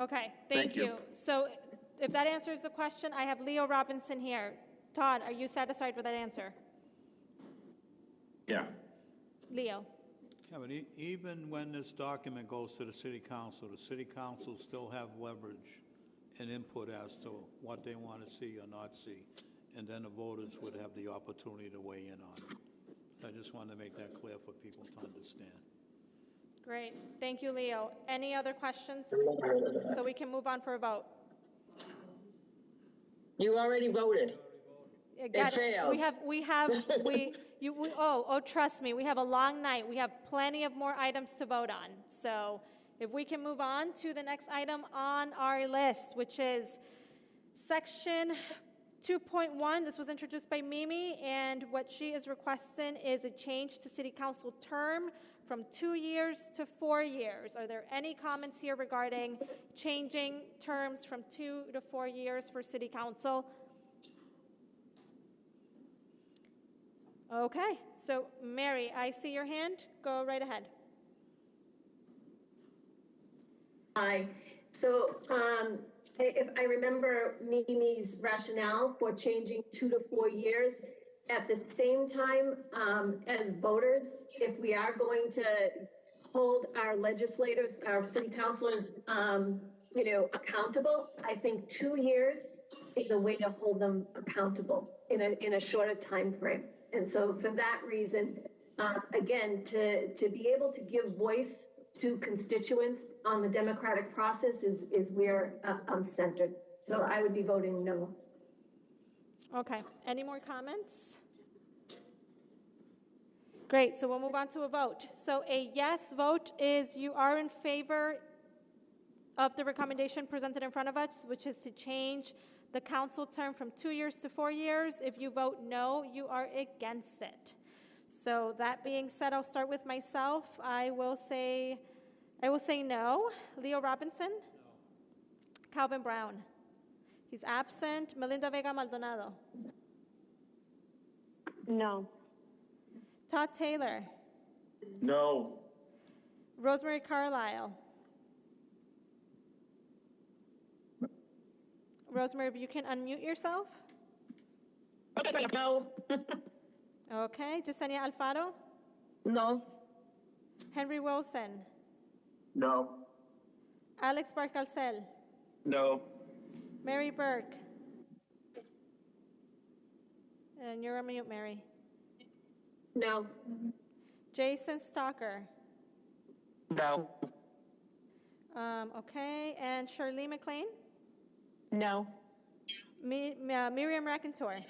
Okay, thank you. So if that answers the question, I have Leo Robinson here. Todd, are you satisfied with that answer? Yeah. Leo. Yeah, but even when this document goes to the city council still have leverage and input as to what they want to see or not see. And then the voters would have the opportunity to weigh in on it. I just wanted to make that clear for people to understand. Great. Thank you, Leo. Any other questions? So we can move on for a vote. You already voted. It failed. Trust me, we have a long night. We have plenty of more items to vote on. So if we can move on to the next item on our list, which is section 2.1. This was introduced by Mimi, and what she is requesting is a change to city council term from 2 years to 4 years. Are there any comments here regarding changing terms from 2 to 4 years for city council? Okay, so Mary, I see your hand. Go right ahead. Hi. So if I remember Mimi's rationale for changing 2 to 4 years, at the same time, as voters, if we are going to hold our legislators, our city councilors, accountable, I think 2 years is a way to hold them accountable in a shorter time frame. And so for that reason, again, to be able to give voice to constituents on the democratic process is where I'm centered. So I would be voting no. Okay, any more comments? Great, so we'll move on to a vote. So a yes vote is you are in favor of the recommendation presented in front of us, which is to change the council term from 2 years to 4 years. If you vote no, you are against it. So that being said, I'll start with myself. I will say no. Leo Robinson? No. Calvin Brown? He's absent. Melinda Vega Maldonado? No. Todd Taylor? No. Rosemary Carlisle? Rosemary, if you can unmute yourself. No. Okay. Jasenia Alfaro? No. Henry Wilson? No. Alex Barcalcel? No. Mary Burke? And you're on mute, Mary. No. Jason Stalker? No. Okay. And Shirley McLean? No. Miriam Racantor?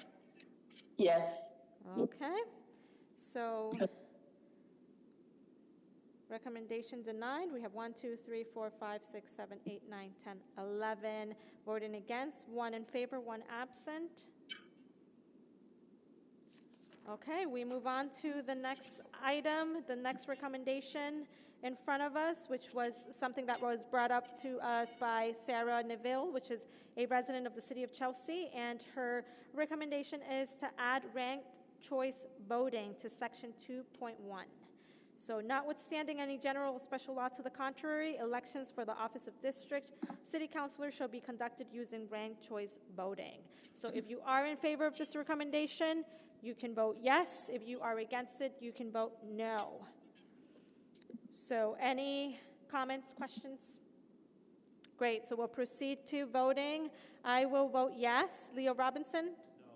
Yes. Okay. So recommendation denied. We have 1, 2, 3, 4, 5, 6, 7, 8, 9, 10, 11 voting against, 1 in favor, 1 absent. Okay, we move on to the next item, the next recommendation in front of us, which was something that was brought up to us by Sarah Neville, which is a resident of the city of Chelsea, and her recommendation is to add ranked choice voting to section 2.1. So notwithstanding any general or special law to the contrary, elections for the office of district city councilor shall be conducted using ranked choice voting. So if you are in favor of this recommendation, you can vote yes. If you are against it, you can vote no. So any comments, questions? Great, so we'll proceed to voting. I will vote yes. Leo Robinson? No.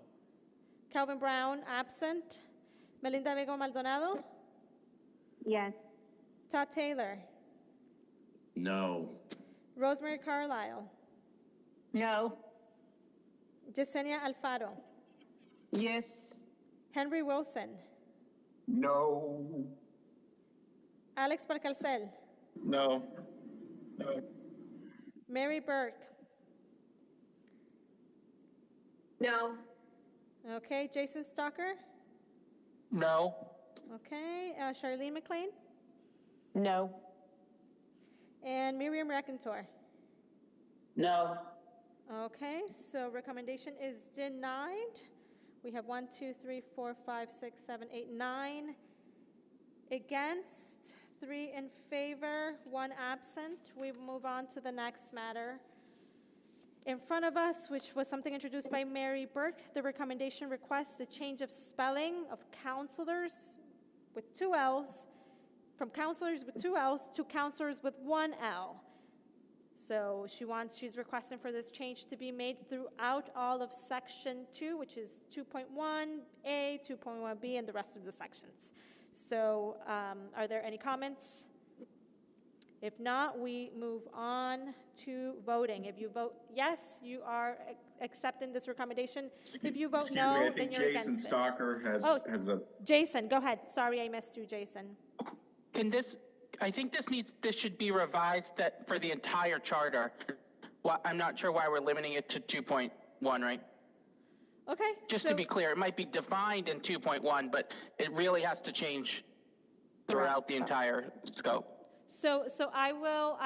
Calvin Brown, absent. Melinda Vega Maldonado? Yes. Todd Taylor? No. Rosemary Carlisle? No. Yesenia Alfaro? Yes. Henry Wilson? No. Alex Barcalcel? No. No. Mary Burke? No. Okay, Jason Stalker? No. Okay, Charlene McLean? No. And Miriam Rakentor? No. Okay, so recommendation is denied. We have 1, 2, 3, 4, 5, 6, 7, 8, 9 against, 3 in favor, 1 absent. We move on to the next matter in front of us, which was something introduced by Mary Burke. The recommendation requests the change of spelling of counselors with 2 L's, from counselors with 2 L's to counselors with 1 L. So she's requesting for this change to be made throughout all of section 2, which is 2.1A, 2.1B, and the rest of the sections. So are there any comments? If not, we move on to voting. If you vote yes, you are accepting this recommendation. If you vote no, Excuse me, I then think you're Jason against it. Stalker has a, Jason, go ahead. Sorry, I missed you, Jason. I think this should be revised for the entire charter. Well, I'm not sure why we're limiting it to 2.1, right? Okay. Just to be clear, it might be defined in 2.1, but it really has to change throughout the entire scope. So I will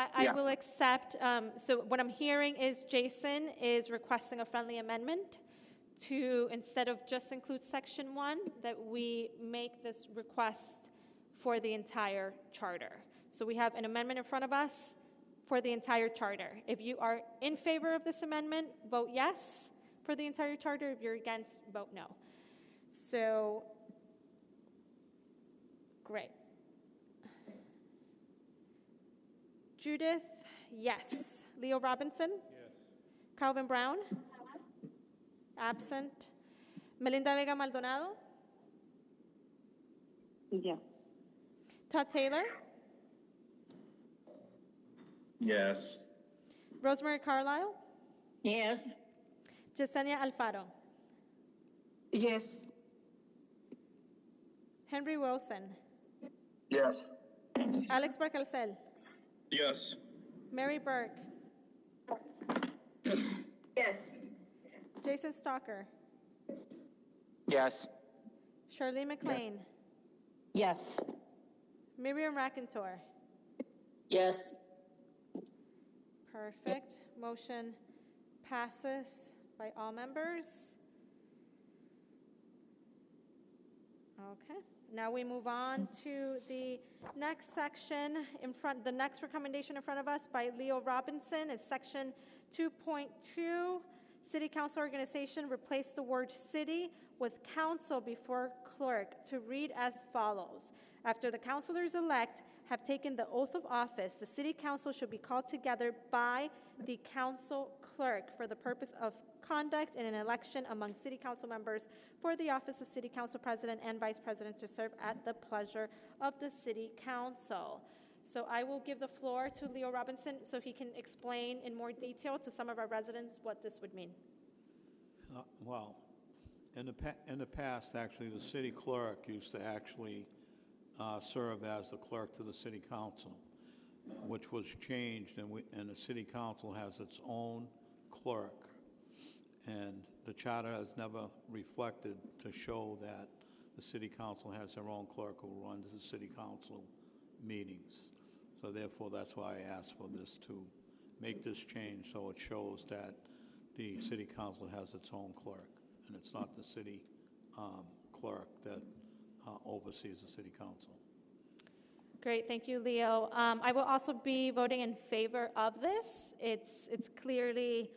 accept, so what I'm hearing is Jason is requesting a friendly amendment to, instead of just include section 1, that we make this request for the entire charter. So we have an amendment in front of us for the entire charter. If you are in favor of this amendment, vote yes for the entire charter. If you're against, vote no. So, great. Judith, yes. Leo Robinson? Yes. Calvin Brown? Absent. Melinda Vega Maldonado? Yes. Todd Taylor? yes. Rosemary Carlisle? Yes. Yesenia Alfaro? Yes. Henry Wilson? Yes. Alex Barcalcel? Yes. Mary Burke? Yes. Jason Stalker? Yes. Charlene McLean? Yes. Miriam Rakentor? Yes. Perfect. Motion passes by all members. Okay. Now we move on to the next section the next recommendation in front of us by Leo Robinson is section 2.2. City Council Organization, replace the word city with council before clerk to read as follows. After the councilors-elect have taken the oath of office, the city council should be called together by the council clerk for the purpose of conduct in an election among city council members for the office of city council president and vice president to serve at the pleasure of the city council. So I will give the floor to Leo Robinson so he can explain in more detail to some of our residents what this would mean. Well, in the past, actually, the city clerk used to actually serve as the clerk to the city council, which was changed, and the city council has its own clerk. And the charter has never reflected to show that the city council has their own clerk who runs the city council meetings. So therefore, that's why I asked for this, to make this change so it shows that the city council has its own clerk, and it's not the city clerk that oversees the city council. Great, thank you, Leo. I will also be voting in favor of this. It's clearly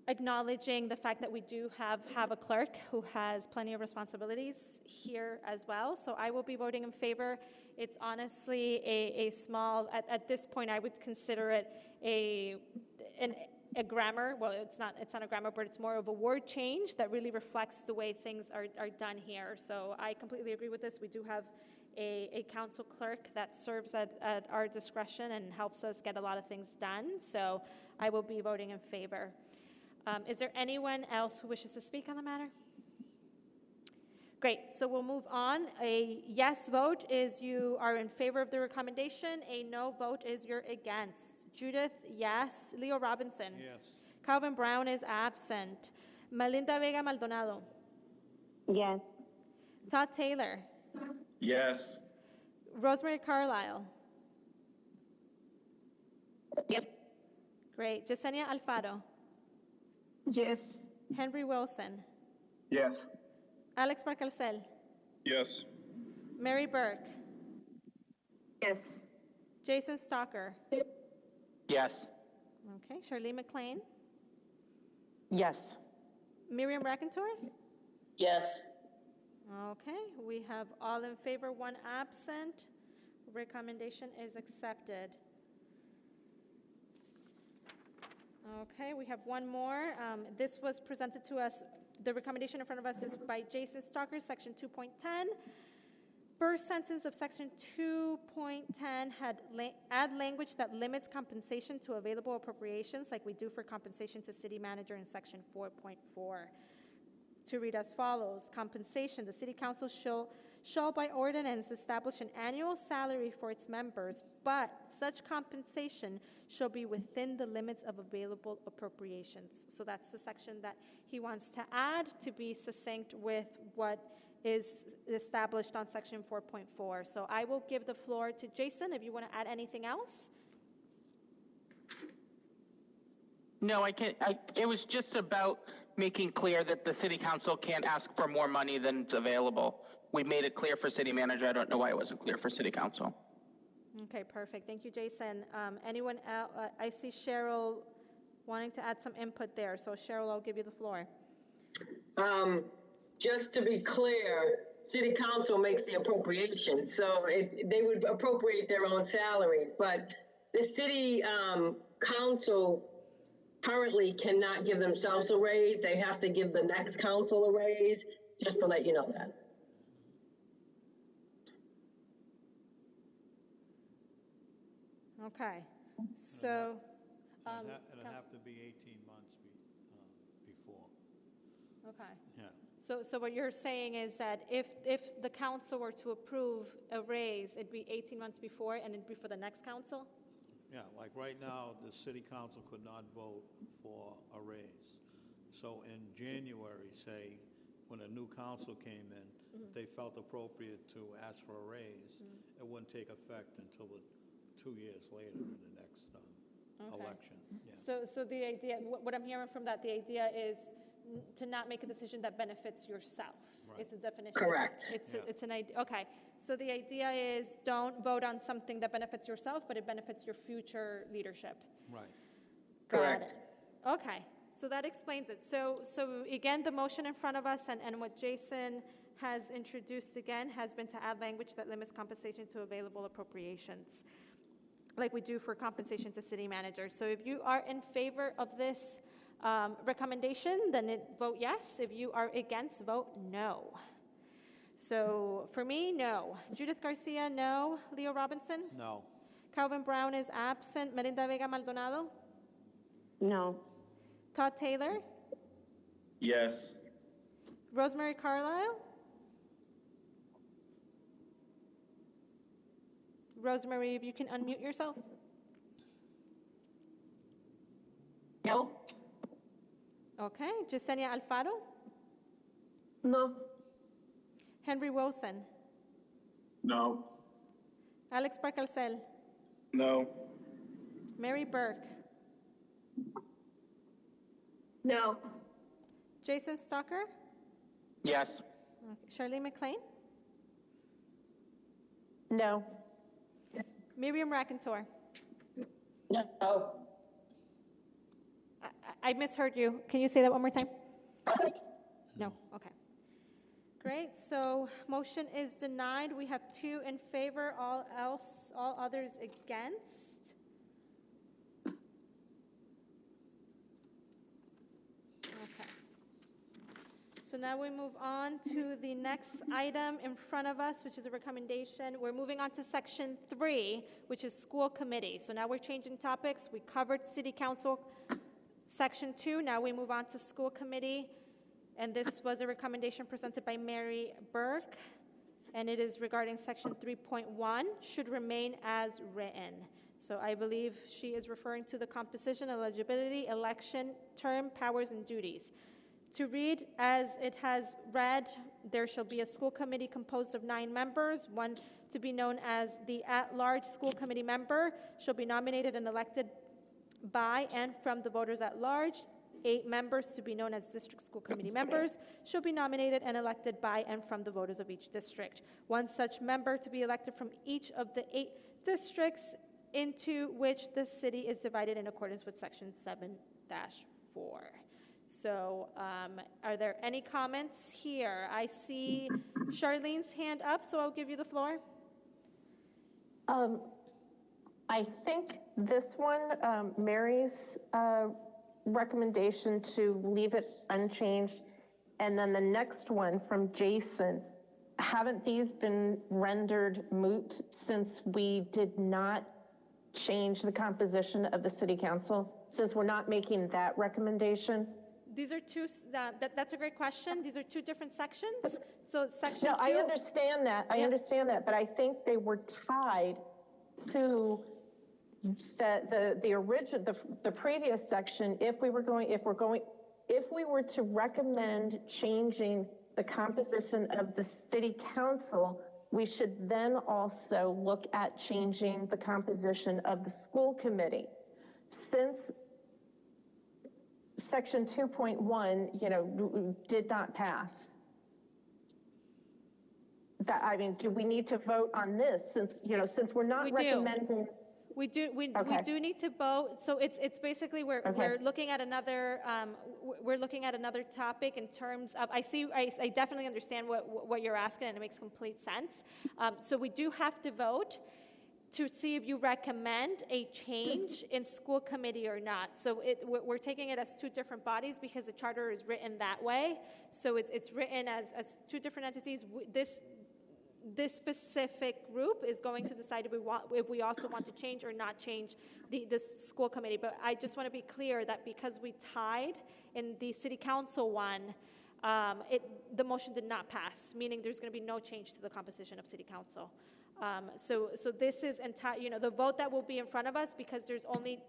acknowledging the fact that we do have a clerk who has plenty of responsibilities here as well. So I will be voting in favor. It's honestly a small, at this point, I would consider it a grammar. Well, it's not a grammar, but it's more of a word change that really reflects the way things are done here. So I completely agree with this. We do have a council clerk that serves at our discretion and helps us get a lot of things done. So I will be voting in favor. Is there anyone else who wishes to speak on the matter? Great, so we'll move on. A yes vote is you are in favor of the recommendation. A no vote is you're against. Judith, yes. Leo Robinson? Yes. Calvin Brown is absent. Melinda Vega Maldonado? Yes. Todd Taylor? Yes. Rosemary Carlisle? Yes. Great. Yesenia Alfaro? Yes. Henry Wilson? Yes. Alex Barcalcel? Yes. Mary Burke? Yes. Jason Stalker? Yes. Okay. Charlene McLean? Yes. Miriam Racantor? Yes. Okay, we have all in favor, one absent. Recommendation is accepted. Okay, we have one more. This was presented to us. The recommendation in front of us is by Jason Stalker, section 2.10. First sentence of section 2.10 had add language that limits compensation to available appropriations, like we do for compensation to city manager in section 4.4. To read as follows: compensation, the city council shall by ordinance establish an annual salary for its members, but such compensation shall be within the limits of available appropriations. So that's the section that he wants to add to be succinct with what is established on section 4.4. So I will give the floor to Jason if you want to add anything else. No, it was just about making clear that the city council can't ask for more money than it's available. We made it clear for city manager. I don't know why it wasn't clear for city council. Okay, perfect. Thank you, Jason. Anyone else? I see Cheryl wanting to add some input there. So Cheryl, I'll give you the floor. Just to be clear, city council makes the appropriation, so they would appropriate their own salaries, but the city council currently cannot give themselves a raise. They have to give the next council a raise, just to let you know that. Okay, so. It'll have to be 18 months before. Okay. Yeah. So what you're saying is that if the council were to approve a raise, it'd be 18 months before and it'd be for the next council? Yeah, like right now, the city council could not vote for a raise. So in January, say, when a new council came in, if they felt appropriate to ask for a raise, it wouldn't take effect until 2 years later in the next election. Yeah. So the idea, what I'm hearing from that, the idea is to not make a decision that benefits yourself. Right. It's a definition. Correct. It's an idea. Okay. So the idea is don't vote on something that benefits yourself, but it benefits your future leadership. Right. Correct. Got it. Okay. So that explains it. So again, the motion in front of us and what Jason has introduced again has been to add language that limits compensation to available appropriations, like we do for compensation to city managers. So if you are in favor of this recommendation, then vote yes. If you are against, vote no. So for me, no. Judith Garcia, no. Leo Robinson? No. Calvin Brown is absent. Melinda Vega Maldonado? No. Todd Taylor? Yes. Rosemary Carlisle? Rosemary, if you can unmute yourself. No. Okay. Yesenia Alfaro? No. Henry Wilson, No. Alex Barcalcel, No. Mary Burke, No. Jason Stalker, Yes. Charlene McLean, No. Miriam Rakentor. No. I misheard you. Can you say that one more time? No, okay. Great, so motion is denied. We have 2 in favor, all others against. Okay. So now we move on to the next item in front of us, which is a recommendation. We're moving on to section 3, which is school committee. So now we're changing topics. We covered city council section 2. Now we move on to school committee. And this was a recommendation presented by Mary Burke. And it is regarding section 3.1, should remain as written. So I believe she is referring to the composition, eligibility, election, term, powers, and duties. To read as it has read, there shall be a school committee composed of 9 members. One to be known as the at-large school committee member shall be nominated and elected by and from the voters at large. 8 members to be known as district school committee members shall be nominated and elected by and from the voters of each district. One such member to be elected from each of the 8 districts into which the city is divided in accordance with section 7-4. So are there any comments here? I see Charlene's hand up, so I'll give you the floor. I think this one, Mary's recommendation to leave it unchanged, and then the next one from Jason, haven't these been rendered moot since we did not change the composition of the city council, since we're not making that recommendation? These are 2, that's a great question. These are 2 different sections. So section 2. No, I understand that. I understand that, but I think they were tied to the original, the previous section. If we were to recommend changing the composition of the city council, we should then also look at changing the composition of the school committee. Since section 2.1, did not pass. That, I mean, do we need to vote on this since we're not recommending? We do need to vote. So it's basically we're looking at another topic in terms of, I definitely understand what you're asking, and it makes complete sense. So we do have to vote to see if you recommend a change in school committee or not. So we're taking it as 2 different bodies because the charter is written that way. So it's written as 2 different entities. This specific group is going to decide if we also want to change or not change the school committee. But I just want to be clear that because we tied in the city council one, the motion did not pass, meaning there's going to be no change to the composition of city council. So this is the vote that will be in front of us, because there's only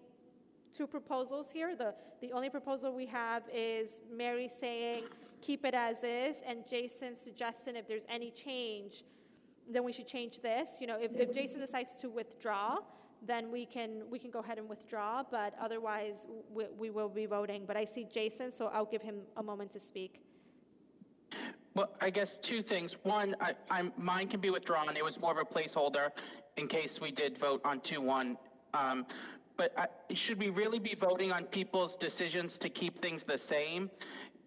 2 proposals here. The only proposal we have is Mary saying keep it as is, and Jason suggesting if there's any change, then we should change this. If Jason decides to withdraw, then we can go ahead and withdraw, but otherwise we will be voting. But I see Jason, so I'll give him a moment to speak. Well, I guess 2 things. One, mine can be withdrawn. It was more of a placeholder in case we did vote on 2-1. But should we really be voting on people's decisions to keep things the same?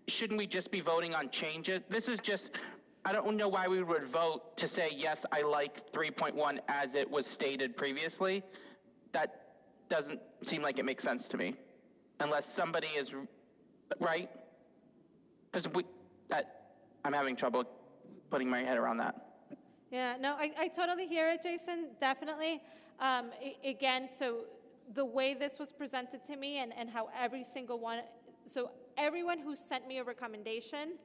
Shouldn't we just be voting on changes? This is just, I don't know why we would vote to say, yes, I like 3.1 as it was stated previously. That doesn't seem like it makes sense to me, unless somebody is, right? Because I'm having trouble putting my head around that. Yeah, no, I totally hear it, Jason, definitely. Again, so the way this was presented to me and how every single one, so everyone who sent me a recommendation,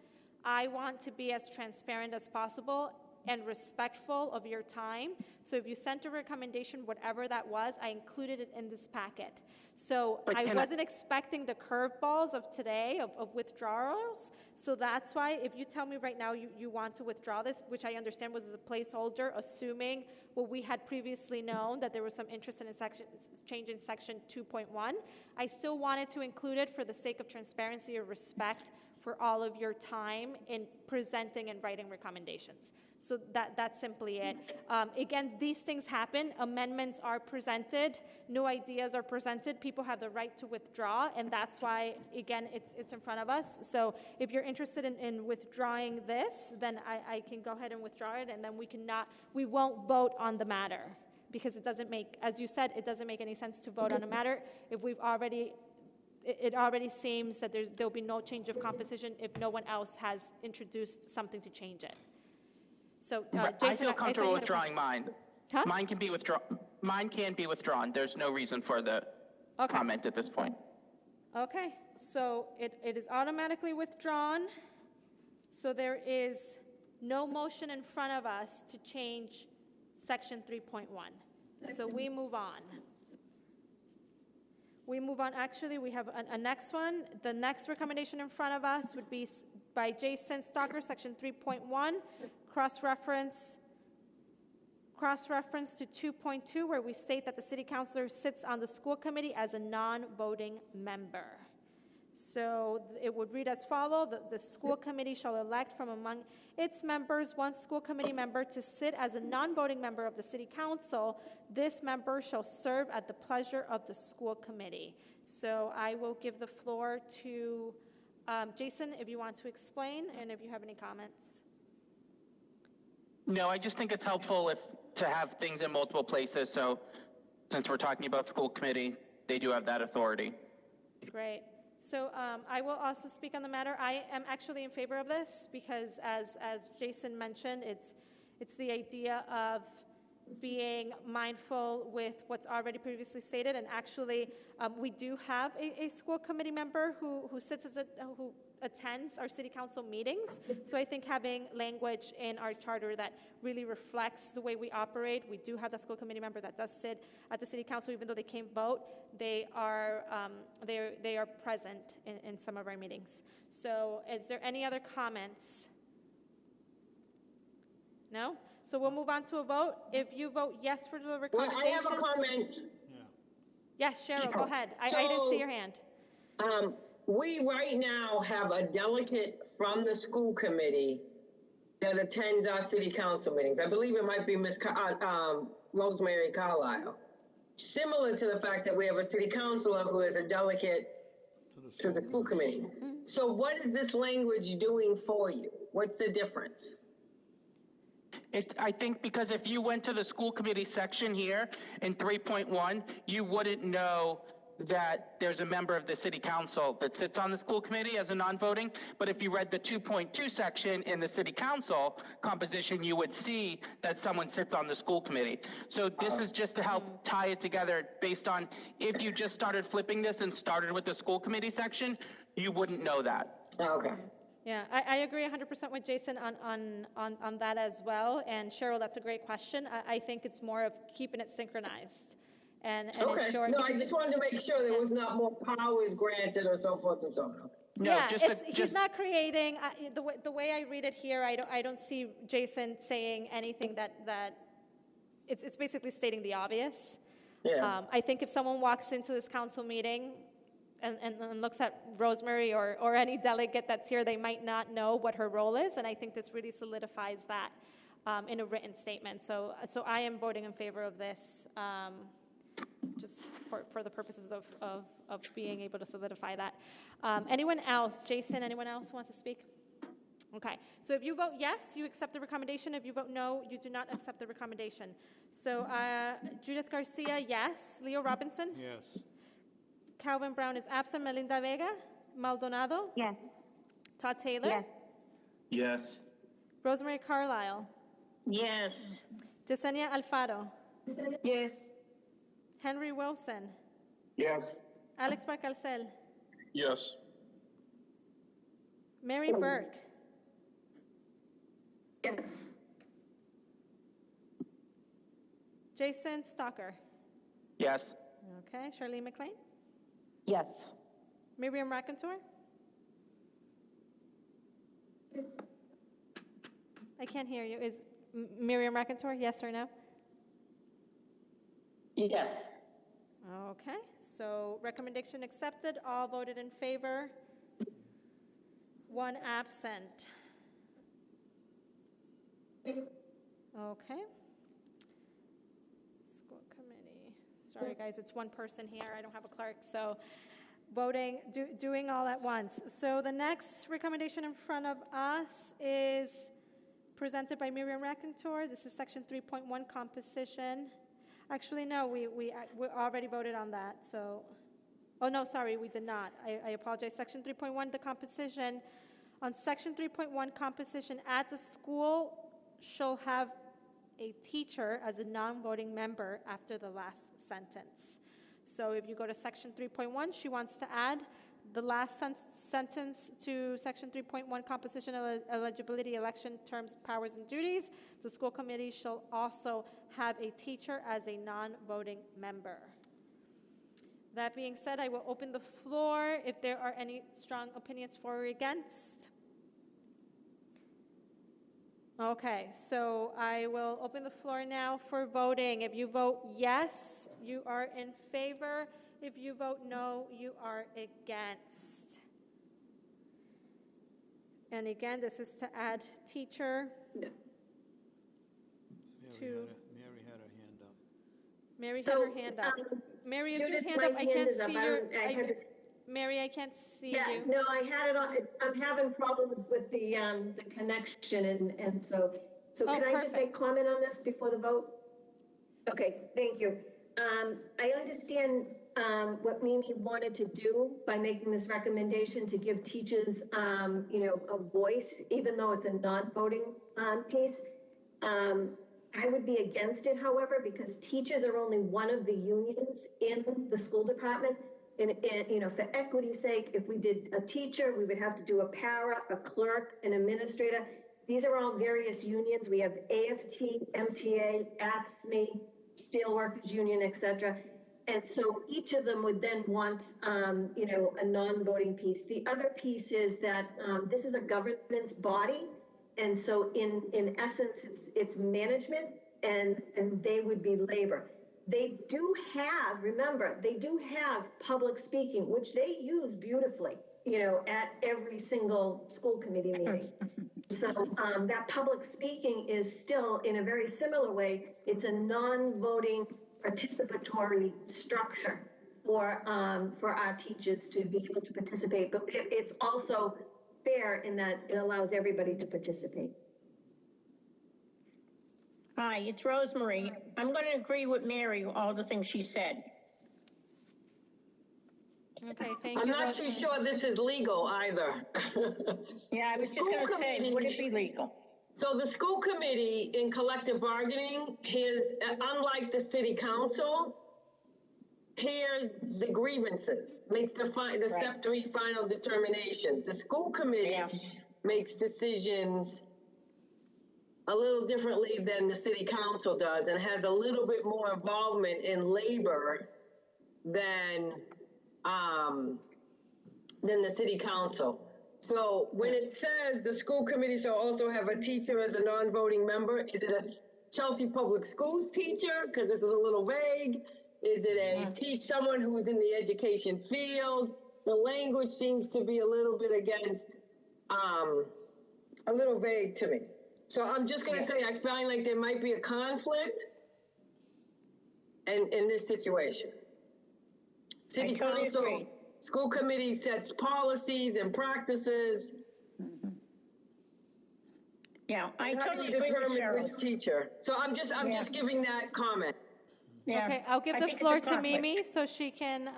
I want to be as transparent as possible and respectful of your time. So if you sent a recommendation, whatever that was, I included it in this packet. So But I can wasn't expecting the curveballs of today of withdrawals. So that's why if you tell me right now you want to withdraw this, which I understand was as a placeholder, assuming what we had previously known, that there was some interest in a change in section 2.1, I still wanted to include it for the sake of transparency or respect for all of your time in presenting and writing recommendations. So that's simply it. Again, these things happen. Amendments are presented. New ideas are presented. People have the right to withdraw, and that's why, again, it's in front of us. So if you're interested in withdrawing this, then I can go ahead and withdraw it, and then we won't vote on the matter, because it doesn't make, as you said, it doesn't make any sense to vote on a matter if it already seems that there'll be no change of composition if no one else has introduced something to change it. So, Jason, I feel comfortable withdrawing mine. Huh? Mine can be withdrawn. Mine can be withdrawn. There's no reason for the comment at this point. Okay, so it is automatically withdrawn. So there is no motion in front of us to change section 3.1. So we move on. Actually, we have a next one. The next recommendation in front of us would be by Jason Stalker, section 3.1, cross-reference to 2.2, where we state that the city councilor sits on the school committee as a non-voting member. So it would read as follows: the school committee shall elect from among its members one school committee member to sit as a non-voting member of the city council. This member shall serve at the pleasure of the school committee. So I will give the floor to Jason, if you want to explain, and if you have any comments. No, I just think it's helpful to have things in multiple places. So since we're talking about school committee, they do have that authority. Great. So I will also speak on the matter. I am actually in favor of this because, as Jason mentioned, it's the idea of being mindful with what's already previously stated. And actually, we do have a school committee member who attends our city council meetings. So I think having language in our charter that really reflects the way we operate. We do have that school committee member that does sit at the city council, even though they can't vote. They are present in some of our meetings. So is there any other comments? No? So we'll move on to a vote. If you vote yes for the recommendation. Well, I have a comment. Yes, Cheryl, go ahead. I didn't see your hand. We right now have a delegate from the school committee that attends our city council meetings. I believe it might be Ms. Rosemary Carlisle. Similar to the fact that we have a city councilor who is a delegate to the school committee. So what is this language doing for you? What's the difference? I think because if you went to the school committee section here in 3.1, you wouldn't know that there's a member of the city council that sits on the school committee as a non-voting. But if you read the 2.2 section in the city council composition, you would see that someone sits on the school committee. So this is just to help tie it together based on if you just started flipping this and started with the school committee section, you wouldn't know that. Okay. Yeah, I agree 100% with Jason on that as well. And Cheryl, that's a great question. I think it's more of keeping it synchronized and Okay. ensuring. No, I just wanted to make sure there was not more powers granted or so forth and so on. No, yeah, he's not creating, the way I read it here, I don't see Jason saying anything that it's basically stating the obvious. Yeah. I think if someone walks into this council meeting and looks at Rosemary or any delegate that's here, they might not know what her role is, and I think this really solidifies that in a written statement. So I am voting in favor of this, just for the purposes of being able to solidify that. Anyone else? Jason, anyone else who wants to speak? Okay, so if you vote yes, you accept the recommendation. If you vote no, you do not accept the recommendation. So Judith Garcia, yes. Leo Robinson? Yes. Calvin Brown is absent. Melinda Vega? Maldonado? Yes. Todd Taylor? Yes. Yes. Rosemary Carlisle? Yes. Yesenia Alfaro? Yes. Henry Wilson? Yes. Alex Barcalcel? Yes. Mary Burke? Yes. Jason Stalker. Yes. Okay, Charlene McLean. Yes. Miriam Raconteur. I can't hear you. Is Miriam Raconteur, yes or no? Yes. Okay, so recommendation accepted, all voted in favor, one absent. Okay. School committee, sorry guys, it's one person here, I don't have a clerk, so voting, doing all at once. So the next recommendation in front of us is presented by Miriam Raconteur. This is section 3.1 composition. Actually, no, we already voted on that, so, oh no, sorry, we did not. I apologize. Section 3.1, the composition. On section 3.1 composition, at the school shall have a teacher as a non-voting member after the last sentence. So if you go to section 3.1, she wants to add the last sentence to section 3.1 composition, eligibility, election, terms, powers, and duties. The school committee shall also have a teacher as a non-voting member. That being said, I will open the floor if there are any strong opinions for or against. Okay, so I will open the floor now for voting. If you vote yes, you are in favor. If you vote no, you are against. And again, this is to add teacher. Mary had her hand up. Mary had her hand up. Mary, is your Judith, hand my up? I can't hand is up. see your. I had to. Mary, I can't see Yeah, you. no, I had it on. I'm having problems with the connection, and so Oh, can I just perfect. make comment on this before the vote? Okay, thank you. I understand what Mimi wanted to do by making this recommendation to give teachers, a voice, even though it's a non-voting piece. I would be against it, however, because teachers are only one of the unions in the school department. And for equity's sake, if we did a teacher, we would have to do a para, a clerk, an administrator. These are all various unions. We have AFT, MTA, AFSCME, Steelworkers Union, et cetera. And so each of them would then want, a non-voting piece. The other piece is that this is a governance body. And so in essence, it's management and they would be labor. They do have, remember, they do have public speaking, which they use beautifully, at every single school committee meeting. So that public speaking is still, in a very similar way, it's a non-voting participatory structure for our teachers to be able to participate. But it's also fair in that it allows everybody to participate. Hi, it's Rosemary. I'm going to agree with Mary, all the things she said. Okay, thank I'm you, not too Rosemary. sure this is legal either. Yeah, I was just going to say, would it be legal? So the school committee in collective bargaining hears, unlike the city council, hears the grievances, makes the step 3 final determination. The school committee makes decisions a little differently than the city council does and has a little bit more involvement in labor than the city council. So when it says the school committee shall also have a teacher as a non-voting member, is it a Chelsea Public Schools teacher? Because this is a little vague. Is it someone who's in the education field? The language seems to be a little bit against, a little vague to me. So I'm just going to say, I find like there might be a conflict in this situation. City council, agree. School committee sets policies and practices. Yeah, I totally agree with Cheryl. Which teacher. So I'm just giving that comment. Yeah. Okay, I'll give the floor to Mimi so she can,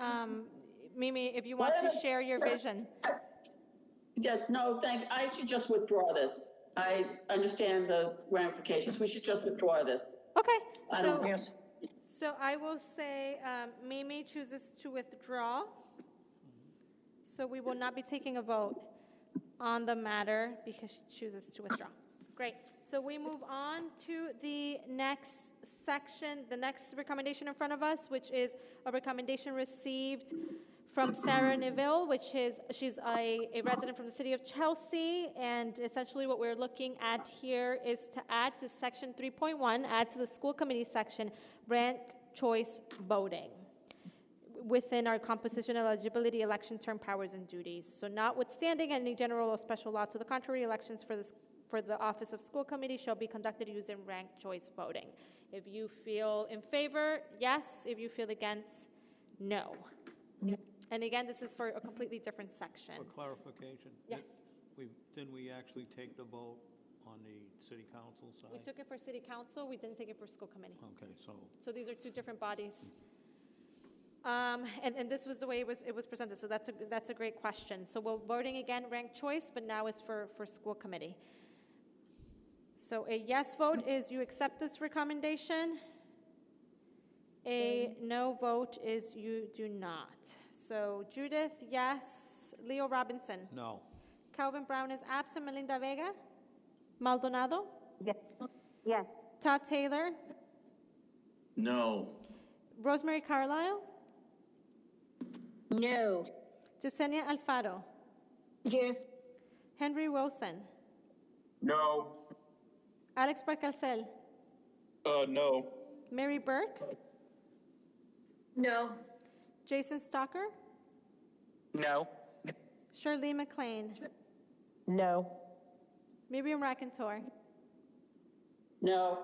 Mimi, if you want to share your vision. Yeah, no, I should just withdraw this. I understand the ramifications. We should just withdraw this. Okay, so I will say Mimi chooses to withdraw. So we will not be taking a vote on the matter because she chooses to withdraw. Great. So we move on to the next section, the next recommendation in front of us, which is a recommendation received from Sarah Neville, she's a resident from the city of Chelsea, and essentially what we're looking at here is to add to section 3.1, add to the school committee section, ranked choice voting within our composition, eligibility, election term, powers, and duties. So notwithstanding any general or special law to the contrary, elections for the office of school committee shall be conducted using ranked choice voting. If you feel in favor, yes. If you feel against, no. And again, this is for a completely different section. For clarification. Yes. Didn't we actually take the vote on the city council side? We took it for city council, we didn't take it for school committee. Okay, So these are two different bodies. And this was the way it was presented, so that's a great question. So we're voting again, ranked choice, but now it's for school committee. So a yes vote is you accept this recommendation. A no vote is you do not. So Judith, yes. Leo Robinson. no. Calvin Brown is absent. Melinda Vega. Maldonado. Yes. Yes. Todd Taylor. No. Rosemary Carlisle. No. Jasenia Alfaro. Yes. Henry Wilson. No. Alex Barcalcel. No. Mary Burke. No. Jason Stalker. No. Shirley McLean. No. Miriam Rakentor. No.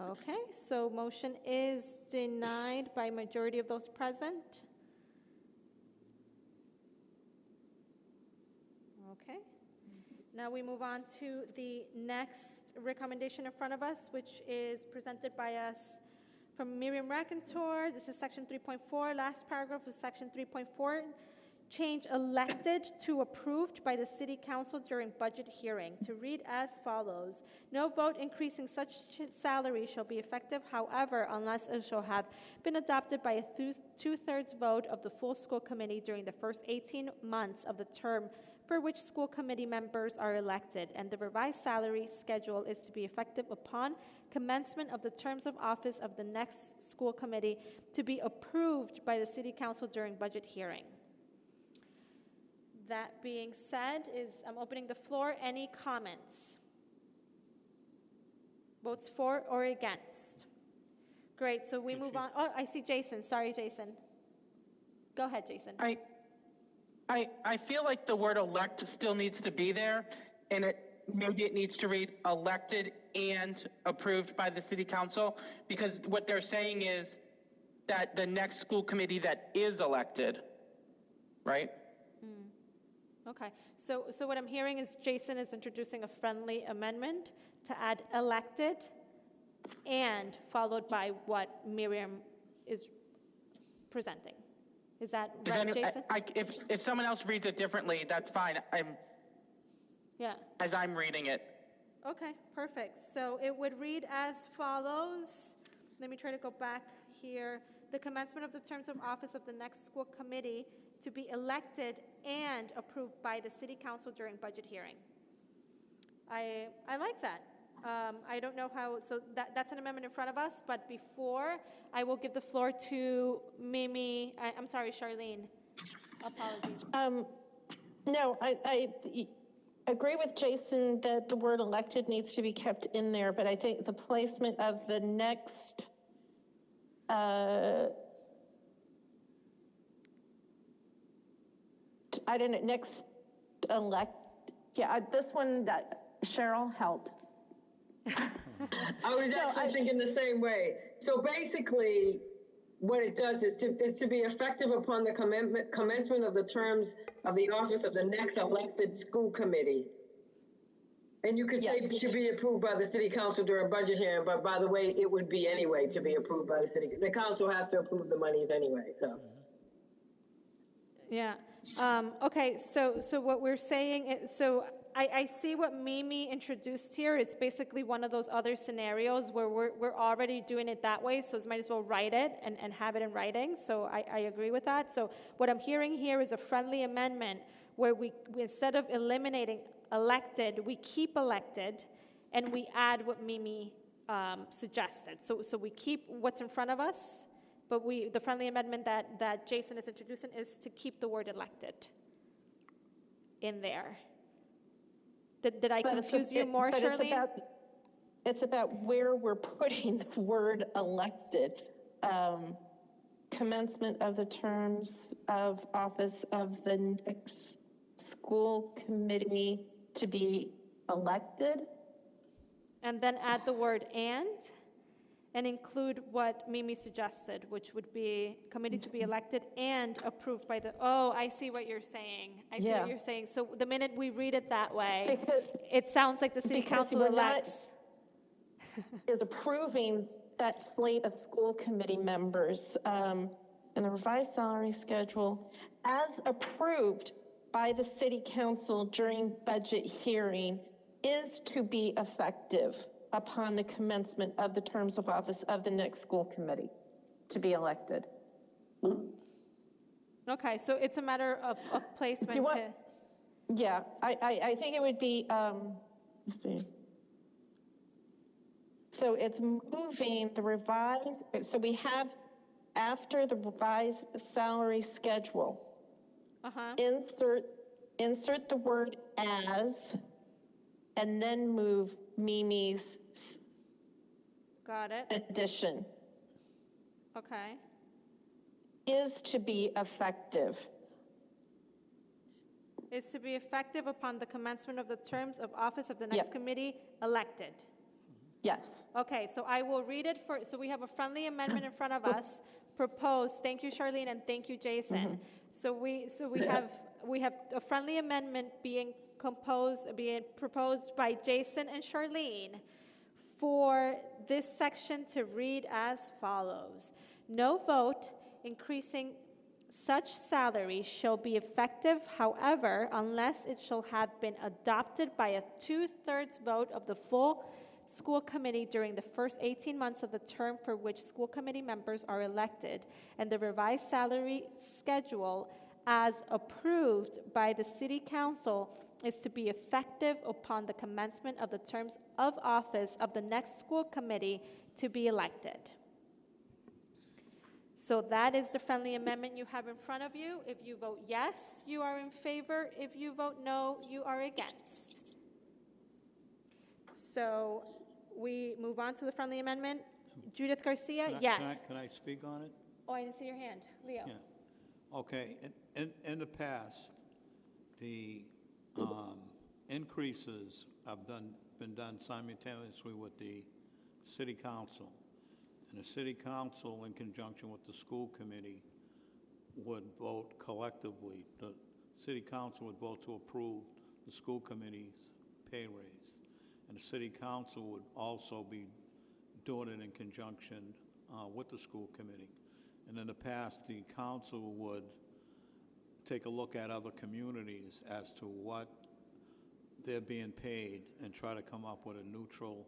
Okay, so motion is denied by majority of those present. Okay. Now we move on to the next recommendation in front of us, which is presented by us from Miriam Rakentor. This is section 3.4, last paragraph of section 3.4. Change elected to approved by the city council during budget hearing to read as follows. No vote increasing such salary shall be effective, however, unless it shall have been adopted by a two-thirds vote of the full school committee during the first 18 months of the term for which school committee members are elected, and the revised salary schedule is to be effective upon commencement of the terms of office of the next school committee to be approved by the city council during budget hearing. That being said, I'm opening the floor. Any comments? Votes for or against? Great, so we move on. Oh, I see Jason. Sorry, Jason. Go ahead, Jason. I feel like the word elect still needs to be there, and maybe it needs to read elected and approved by the city council, because what they're saying is that the next school committee that is elected, right? Okay, so what I'm hearing is Jason is introducing a friendly amendment to add elected and followed by what Miriam is presenting. Is that right, Jason? If someone else reads it differently, that's fine. Yeah. As I'm reading it. Okay, perfect. So it would read as follows. Let me try to go back here. The commencement of the terms of office of the next school committee to be elected and approved by the city council during budget hearing. I like that. I don't know how, so that's an amendment in front of us, but before, I will give the floor to Mimi, I'm sorry, Charlene. Apologies. No, I agree with Jason that the word elected needs to be kept in there, but I think the placement of the next next elect, this one, that Cheryl, help. I was actually thinking the same way. So basically, what it does is to be effective upon the commencement of the terms of the office of the next elected school committee. And you could say to be approved by the city council during budget hearing, but by the way, it would be anyway to be approved by the city. The council has to approve the monies anyway, so. Yeah. Okay, so what we're saying is, so I see what Mimi introduced here. It's basically one of those other scenarios where we're already doing it that way, so might as well write it and have it in writing. So I agree with that. So what I'm hearing here is a friendly amendment where we instead of eliminating elected, we keep elected, and we add what Mimi suggested. So we keep what's in front of us, but the friendly amendment that Jason is introducing is to keep the word elected in there. Did I confuse you more, Charlene? It's about where we're putting the word elected. Commencement of the terms of office of the next school committee to be elected. And then add the word and include what Mimi suggested, which would be committee to be elected and approved by the, oh, I see what you're saying. I see what you're saying. So the minute we read it that way, it sounds like the city council elects. Is approving that slate of school committee members and the revised salary schedule as approved by the city council during budget hearing is to be effective upon the commencement of the terms of office of the next school committee to be elected. Okay, so it's a matter of placement. Yeah, I think it would be, let's see. So it's moving the revised, so we have after the revised salary schedule, insert the word as, and then move Mimi's Got it. addition. Okay. Is to be effective. Is to be effective upon the commencement of the terms of office of the next committee elected. Yes. Okay, so I will read it so we have a friendly amendment in front of us, proposed, thank you Charlene and thank you Jason. So we have a friendly amendment being proposed by Jason and Charlene for this section to read as follows. No vote increasing such salary shall be effective, however, unless it shall have been adopted by a 2/3 vote of the full school committee during the first 18 months of the term for which school committee members are elected, and the revised salary schedule as approved by the city council is to be effective upon the commencement of the terms of office of the next school committee to be elected. So that is the friendly amendment you have in front of you. If you vote yes, you are in favor. If you vote no, you are against. So we move on to the friendly amendment. Judith Garcia, yes. Can I speak on it? Oh, I didn't see your hand. Leo. Yeah. Okay, in the past, the increases have been done simultaneously with the city council. And the city council, in conjunction with the school committee, would vote collectively. The city council would vote to approve the school committee's pay raise. And the city council would also be doing it in conjunction with the school committee. And in the past, the council would take a look at other communities as to what they're being paid and try to come up with a neutral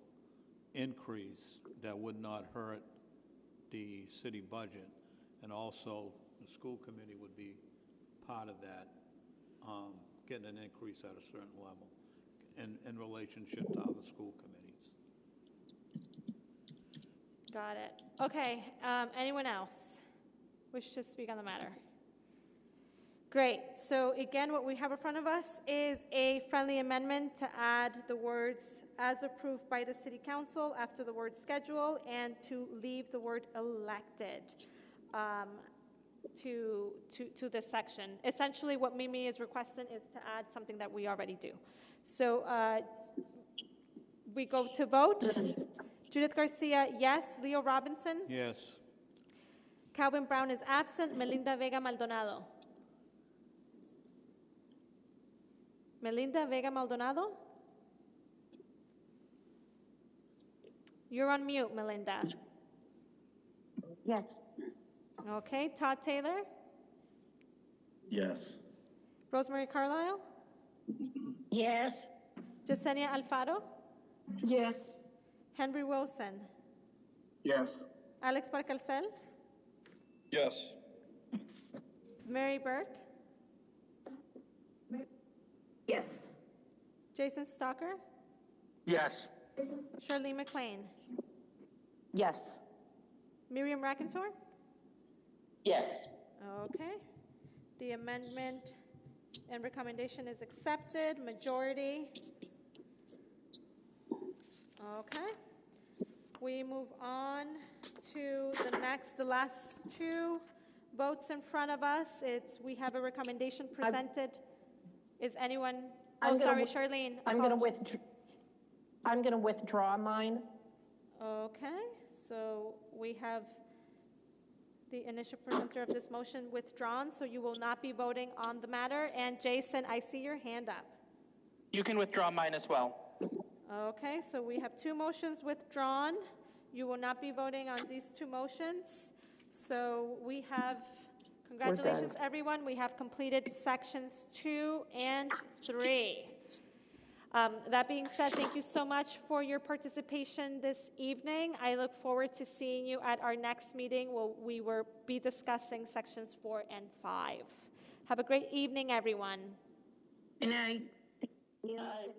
increase that would not hurt the city budget. And also, the school committee would be part of that, getting an increase at a certain level in relationship to other school committees. Got it. Okay, anyone else wish to speak on the matter? Great. So again, what we have in front of us is a friendly amendment to add the words as approved by the city council after the word schedule and to leave the word elected to this section. Essentially what Mimi is requesting is to add something that we already do. So we go to vote. Judith Garcia, yes. Leo Robinson? Yes. Calvin Brown is absent. Melinda Vega Maldonado? Melinda Vega Maldonado? You're on mute, Melinda. Yes. Okay, Todd Taylor? Yes. Rosemary Carlisle? Yes. Jasenia Alfaro? Yes. Henry Wilson? Yes. Alex Barcalcel? Yes. Mary Burke? Yes. Jason Stalker? Yes. Charlene McLean? Yes. Miriam Rakentor? Yes. Okay. The amendment and recommendation is accepted, majority. Okay. We move on to the last two votes in front of us. We have a recommendation presented. Is anyone, Charlene. I'm going to withdraw mine. Okay, so we have the initial presenter of this motion withdrawn, so you will not be voting on the matter. And Jason, I see your hand up. You can withdraw mine as well. Okay, so we have two motions withdrawn. You will not be voting on these two motions. So we have, congratulations everyone, we have completed sections 2 and 3. That being said, thank you so much for your participation this evening. I look forward to seeing you at our next meeting where we will be discussing sections 4 and 5. Have a great evening, everyone. Good night. Good night.